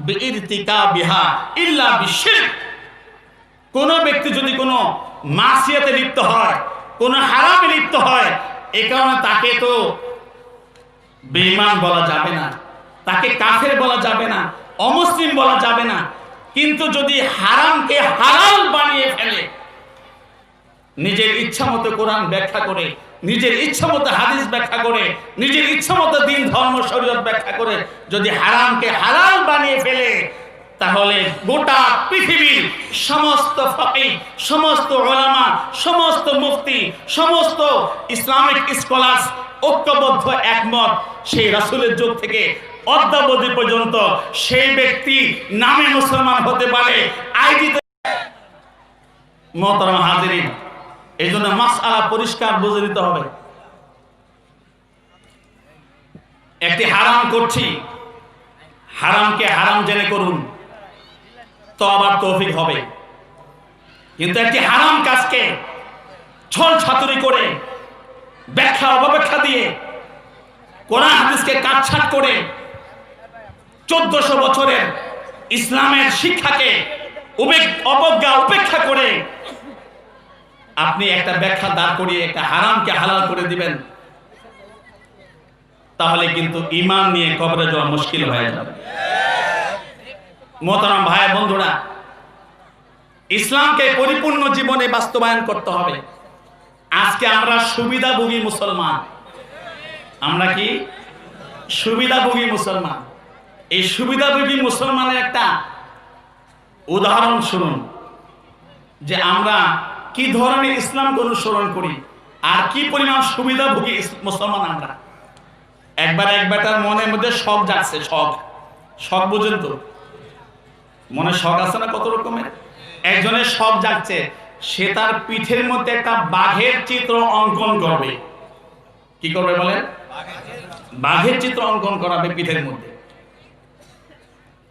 বিইরতিকাবিহা ইল্লা বিশিরক। কোন ব্যক্তি যদি কোনো মাসিয়াতে লিপ্ত হয়, কোন হারামে লিপ্ত হয়, এ কারণে তাকে তো বেঈমান বলা যাবে না, তাকে কাফের বলা যাবে না, অমুসলিম বলা যাবে না। কিন্তু যদি হারামকে হালাল বানিয়ে ফেলে, নিজের ইচ্ছা মতো কোরআন ব্যাখ্যা করে, নিজের ইচ্ছা মতো হাদিস ব্যাখ্যা করে, নিজের ইচ্ছা মতো দিন ধর্ম শরীয়ত ব্যাখ্যা করে যদি হারামকে হালাল বানিয়ে ফেলে, তাহলে গোটা পৃথিবীর সমস্ত ফকিহ, সমস্ত উলামা, সমস্ত মুফতি, সমস্ত ইসলামিক স্কলার্স ঐক্যবদ্ধ একমত, সেই রাসূলের যুগ থেকে অদ্যাবধি পর্যন্ত সেই ব্যক্তি নামে মুসলমান হতে পারে, আইডিতে। মুহতারাম হাজিরিন, এই জন্য মাসআলা পরিষ্কার বুঝে নিতে হবে। একটি হারাম করছি, হারামকে হারাম জেনে করুন, তওবার তৌফিক হবে। কিন্তু একটি হারাম কাজকে ছল ছাতুরি করে, ব্যাখ্যা অপব্যাখ্যা দিয়ে, কোরআন হাদিসকে কাটছাঁট করে 1400 বছরের ইসলামের শিক্ষাকে অবজ্ঞা উপেক্ষা করে আপনি একটা ব্যাখ্যা দাঁড় করিয়ে একটা হারামকে হালাল করে দিবেন, তাহলে কিন্তু ঈমান নিয়ে কবরে যাওয়া মুশকিল হয়ে যাবে। মোহতারাম ভাই বন্ধুরা, ইসলামকে পরিপূর্ণ জীবনে বাস্তবায়ন করতে হবে। আজকে আমরা সুবিধাভোগী মুসলমান। আমরা কি সুবিধাভোগী মুসলমান? এই সুবিধাভোগী মুসলমানের একটা উদাহরণ শুনুন যে আমরা কি ধরনের ইসলামকে অনুসরণ করি আর কি পরিমাণ সুবিধাভোগী মুসলমান আমরা। একবার এক বেটার মনের মধ্যে শখ জাগছে। শখ বুঝেন তো? মনে শখ আছে না কত রকমের? একজনের শখ জাগছে, সে তার পিঠের মধ্যে একটা বাঘের চিত্র অঙ্কন করবে। কি করবে বলেন? বাঘের চিত্র অঙ্কন করাবে পিঠের মধ্যে।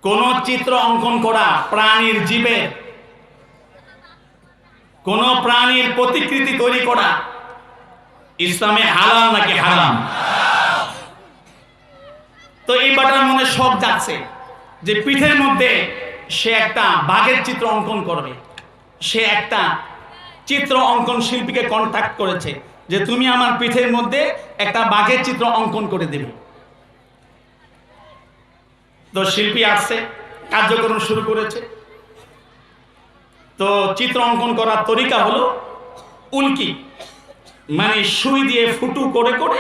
কোন চিত্র অঙ্কন করা প্রাণীর জীবের, কোন প্রাণীর প্রতিকৃতি তৈরি করা ইসলামে হালাল নাকি হারাম? তো এই বাটার মনে সব যাচ্ছে যে পিঠের মধ্যে সে একটা বাঘের চিত্র অঙ্কন করবে। সে একটা চিত্র অঙ্কন শিল্পীকে কন্ট্যাক্ট করেছে যে তুমি আমার পিঠের মধ্যে একটা বাঘের চিত্র অঙ্কন করে দেবে। তো শিল্পী আসছে, কার্যক্রম শুরু করেছে। তো চিত্র অঙ্কন করার তরিকা হলো উল্কি, মানে সুই দিয়ে ফুটু করে করে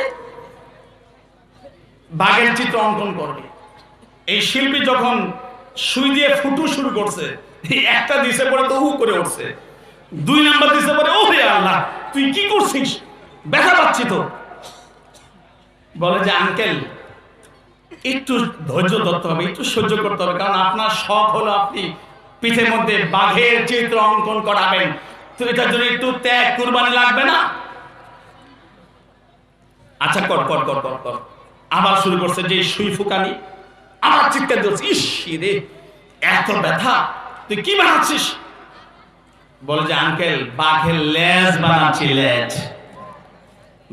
বাঘের চিত্র অঙ্কন করবে। এই শিল্পী যখন সুই দিয়ে ফুটু শুরু করছে, একটা দিছে পরে তো হু করে উঠছে, 2 নাম্বার দিছে পরে ওরে আল্লাহ তুই কি করছিস, ব্যথা পাচ্ছি তো। বলে যে আঙ্কেল একটু ধৈর্য ধরতে হবে, একটু সহ্য করতে হবে, কারণ আপনার শখ হলো আপনি পিঠের মধ্যে বাঘের চিত্র অঙ্কন করাবেন, তো এটার জন্য একটু ত্যাগ কুরবানি লাগবে না? আচ্ছা কর কর কর কর কর। আবার শুরু করছে যে সুই ফুকানি, আবার চিৎকার দিচ্ছে, ইস রে এত ব্যথা, তুই কি বানাচ্ছিস? বলে যে আঙ্কেল বাঘের লেজ বানাচ্ছি, লেজ।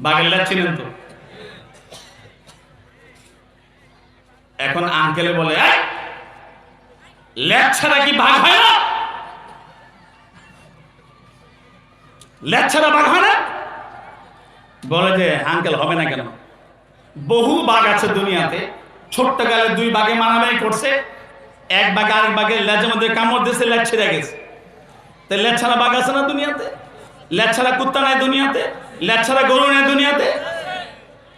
বাঘের লেজ চিনেন তো? এখন আঙ্কেলে বলে লেজ ছাড়া কি বাঘ হয় না? লেজ ছাড়া বাঘ হয় না? বলে যে আঙ্কেল হবে না কেন, বহু বাঘ আছে দুনিয়াতে, ছোট্ট গালে 2 বাঘে মারামারি করছে, এক বাঘ আরেক বাঘের লেজের মধ্যে কামড় দিয়েছে, লেজ ছিঁড়ে গেছে। তো লেজ ছাড়া বাঘ আছে না দুনিয়াতে? লেজ ছাড়া কুত্তা নাই দুনিয়াতে? লেজ ছাড়া গরু নাই দুনিয়াতে?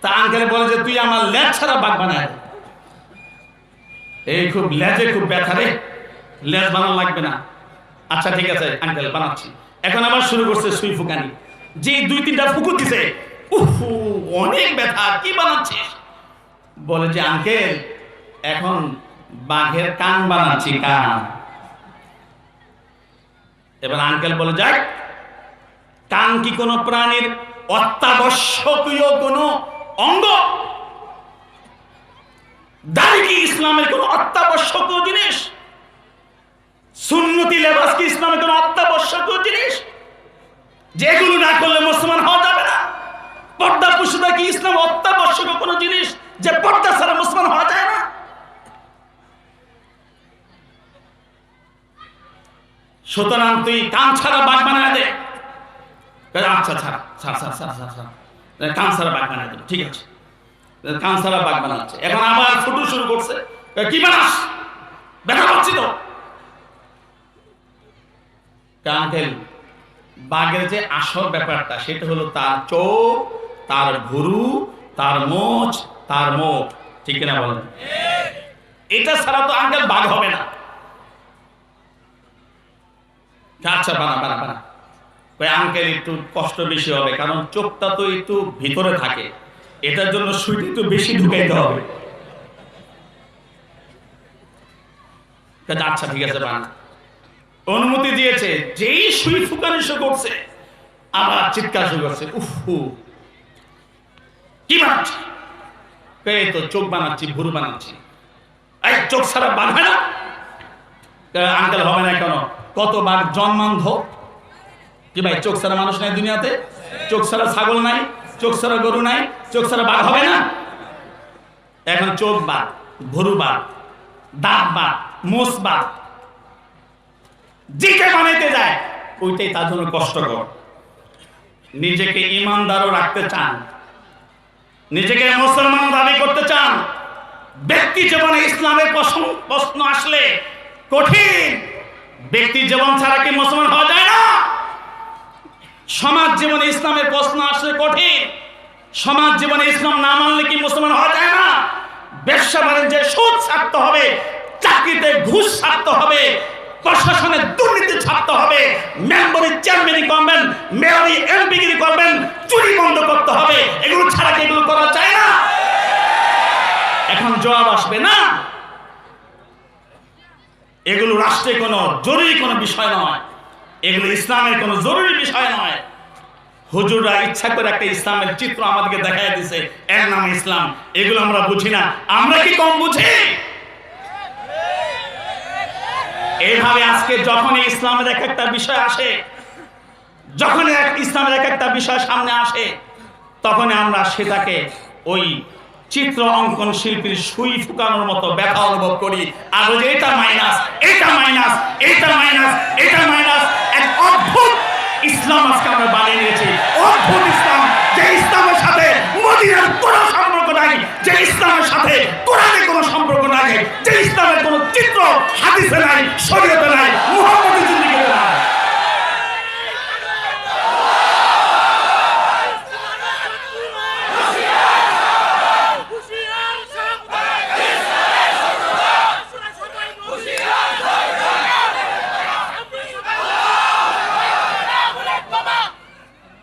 তা আঙ্কেলে বলে যে তুই আমার লেজ ছাড়া বাঘ বানায়। এই খুব লেজে খুব ব্যথা রে, লেজ বানানো লাগবে না। আচ্ছা ঠিক আছে আঙ্কেল বানাচ্ছি। এখন আবার শুরু করছে সুই ফুকানি, যে 2-3টা ফুকু দিছে, উফু অনেক ব্যথা, কি বানাচ্ছিস? বলে যে আঙ্কেল এখন বাঘের কান বানাচ্ছি, কান। এবার আঙ্কেল বলে যাক কান কি কোনো প্রাণীর অত্যাবশ্যকীয় কোনো অঙ্গ? দাড়ি কি ইসলামের কোন অত্যাবশ্যকীয় জিনিস? সুন্নতি লেবাস কি ইসলামের কোন অত্যাবশ্যকীয় জিনিস যেগুলো না করলে মুসলমান হওয়া যাবে না? পর্দা পুরুষতা কি ইসলাম অত্যাবশ্যকীয় কোন জিনিস যে পর্দা ছাড়া মুসলমান হওয়া যায় না? সুতরাং তুই কান ছাড়া বাঘ বানায় দে। আচ্ছা ছাড়া ছাড় ছাড় ছাড় ছাড় ছাড়, কান ছাড়া বাঘ বানায় দে, ঠিক আছে। কান ছাড়া বাঘ বানাচ্ছে। এখন আবার ফুটু শুরু করছে, কি বানাস, ব্যথা পাচ্ছি তো। আঙ্কেল বাঘের যে আসল ব্যাপারটা সেটা হলো তার চোখ, তার ভুরু, তার মোচ, তার মুখ, ঠিক কিনা বলেন? এটা ছাড়া তো আঙ্কেল বাঘ হবে না। আচ্ছা বানা বানা বানা। আঙ্কেল একটু কষ্ট বেশি হবে, কারণ চোখটা তো একটু ভিতরে থাকে, এটার জন্য সুইটা একটু বেশি ঢুকাইতে হবে। আচ্ছা ঠিক আছে বানা। অনুমতি দিয়েছে, যেই সুই ফুকানি শুরু করছে আবার চিৎকার শুরু করছে, উফু কি বানাচ্ছি? এই তো চোখ বানাচ্ছি, ভুরু বানাচ্ছি। এই চোখ ছাড়া বাঘ হয় না? আঙ্কেল হবে না কেন? কত বাঘ জন্মান্ধ। কি ভাই চোখ ছাড়া মানুষ নাই দুনিয়াতে? চোখ ছাড়া ছাগল নাই, চোখ ছাড়া গরু নাই, চোখ ছাড়া বাঘ হবে না? এখন চোখ বাঘ, ভুরু বাঘ, দাঁতবাদ, মোষবাদ, যেটা বানাইতে যায় ওইটাই তার জন্য কষ্টকর। নিজেকে ইমানদারও রাখতে চান, নিজেকে মুসলমান দাবি করতে চান, ব্যক্তি জীবনে ইসলামের প্রশ্ন আসলে কঠিন। ব্যক্তি জীবন ছাড়া কি মুসলমান হওয়া যায় না? সমাজ জীবনে ইসলামের প্রশ্ন আসলে কঠিন। সমাজ জীবনে ইসলাম না মানলে কি মুসলমান হওয়া যায় না? ব্যবসা বাণিজ্যে সুদ ছাড়তে হবে, চাকরিতে ঘুষ ছাড়তে হবে, প্রশাসনের দুর্নীতি ছাড়তে হবে, মেম্বারি চেয়ারম্যানি করবেন, মেয়রি এমপিগিরি করবেন, চুরি বন্ধ করতে হবে। এগুলো ছাড়া কি এগুলো করা যায় না? এখন জবাব আসবে না। এগুলো রাষ্ট্রে কোনো জরুরি কোনো বিষয় নয়, এগুলো ইসলামের কোনো জরুরি বিষয় নয়। হুজুররা ইচ্ছা করে একটা ইসলামের চিত্র আমাদেরকে দেখাই দিছে, এর নাম ইসলাম। এগুলো আমরা বুঝি না। আমরা কি কম বুঝি? এইভাবে আজকে যখনই ইসলামের এক একটা বিষয় আসে, যখন ইসলামের এক একটা বিষয় সামনে আসে, তখন আমরা সেটাকে ওই চিত্র অঙ্কন শিল্পীর সুই ফুকানোর মতো ব্যথা অনুভব করি। আর যে এটা মাইনাস, এটা মাইনাস, এটা মাইনাস, এটা মাইনাস, এক অদ্ভুত ইসলাম আজকে আমরা বানিয়ে নিয়েছি। অদ্ভুত ইসলাম, যে ইসলামের সাথে মদিনার কোনো সম্পর্ক নাই, যে ইসলামের সাথে কোরআনের কোনো সম্পর্ক নাই, যে ইসলামের কোনো চিত্র হাদিসে নাই, শরীয়তে নাই, মুহাম্মদের জিন্দেগিতে নাই।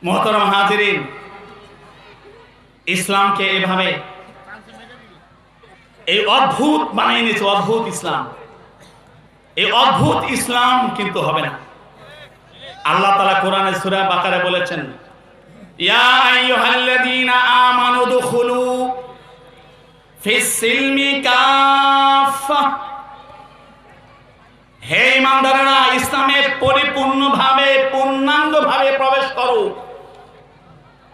মোহতারাম হাজিরিন, ইসলামকে এভাবে এই অদ্ভুত বানিয়ে নিয়েছে, অদ্ভুত ইসলাম। এই অদ্ভুত ইসলাম কিন্তু হবে না। আল্লাহ তাআলা কোরআনে সূরা বাকারা বলেছেন, ইয়া আইয়ুহাল্লাযীনা আমানু দুখুলু ফিস সিলমি কাফা। হে ঈমানদাররা, ইসলামে পরিপূর্ণভাবে, পূর্ণাঙ্গভাবে প্রবেশ করো।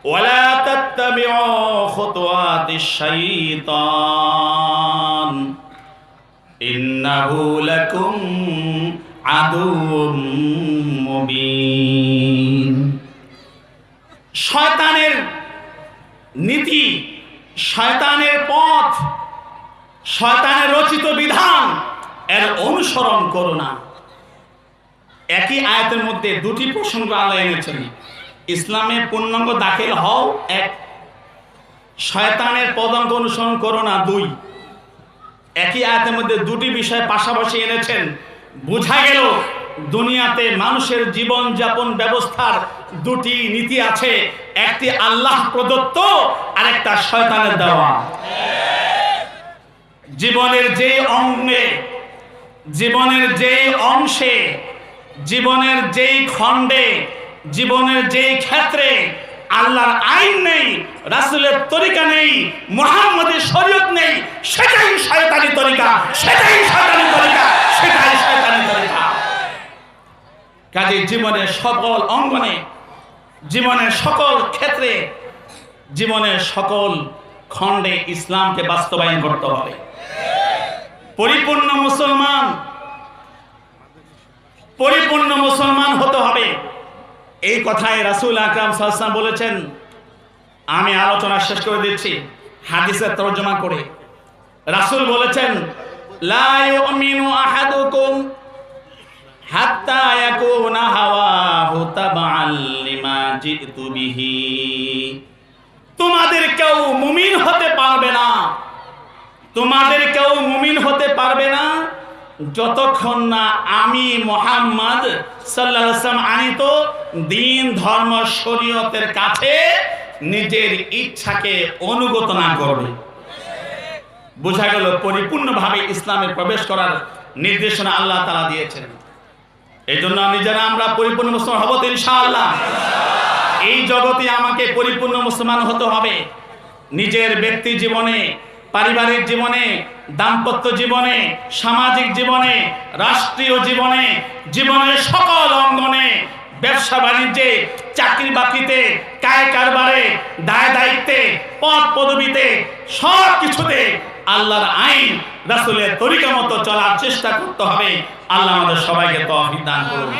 ওয়ালা তাত্তাবিউ খুতুওয়াতিশ শাইতান ইন্নাহু লাকুম আদুউম মুবিন। শয়তানের নীতি, শয়তানের পথ, শয়তানের রচিত বিধান এর অনুসরণ করো না। একই আয়াতের মধ্যে দুটি প্রসঙ্গ আল্লাহ এনেছেন। ইসলামে পূর্ণাঙ্গ দাখিল হও, এক। শয়তানের পদাঙ্ক অনুসরণ করো না, দুই। একই আয়াতের মধ্যে দুটি বিষয় পাশাপাশি এনেছেন। বোঝা গেল দুনিয়াতে মানুষের জীবন যাপন ব্যবস্থার দুটি নীতি আছে, একটি আল্লাহ প্রদত্ত আর একটা শয়তানের দেওয়া। জীবনের যে অঙ্গে, জীবনের যেই অংশে, জীবনের যেই খণ্ডে, জীবনের যেই ক্ষেত্রে আল্লাহর আইন নেই, রাসূলের তরিকা নেই, মুহাম্মদের শরীয়ত নেই, সেটাই শয়তানি তরিকা, সেটাই শয়তানি তরিকা, সেটাই শয়তানি তরিকা। কাজে জীবনের সকল অঙ্গনে, জীবনের সকল ক্ষেত্রে, জীবনের সকল খণ্ডে ইসলামকে বাস্তবায়ন করতে হবে। পরিপূর্ণ মুসলমান, পরিপূর্ণ মুসলমান হতে হবে। এই কথায় রাসূল আকরাম সাল্লাল্লাহু আলাইহি ওয়াসাল্লাম বলেছেন। আমি আলোচনা শেষ করে দিচ্ছি হাদিসের তরজমা করে। রাসূল বলেছেন, লা ইউমিনু আহাদুকুম হাত্তা ইয়াকুনা হাওয়াহু তাবআল লিমা জিতু বিহি। তোমাদের কেউ মুমিন হতে পারবে না, তোমাদের কেউ মুমিন হতে পারবে না যতক্ষণ না আমি মুহাম্মদ সাল্লাল্লাহু আলাইহি ওয়াসাল্লাম আনিত দ্বীন, ধর্ম, শরীয়তের কাছে নিজের ইচ্ছাকে অনুগত না করবে। বোঝা গেল পরিপূর্ণভাবে ইসলামে প্রবেশ করার নির্দেশনা আল্লাহ তাআলা দিয়েছেন। এই জন্য নিজেরা আমরা পরিপূর্ণ মুসলমান হব তো ইনশাআল্লাহ। এই জগতে আমাকে পরিপূর্ণ মুসলমান হতে হবে। নিজের ব্যক্তি জীবনে, পারিবারিক জীবনে, দাম্পত্য জীবনে, সামাজিক জীবনে, রাষ্ট্রীয় জীবনে, জীবনের সকল অঙ্গনে, ব্যবসা বাণিজ্যে, চাকরি বাকরিতে, কায় কারবারে, দায় দায়িত্বে, পদ পদবিতে, সব কিছুতে আল্লাহর আইন রাসূলের তরিকা মতো চলার চেষ্টা করতে হবে। আল্লাহ আমাদের সবাইকে তৌফিক দান করুন।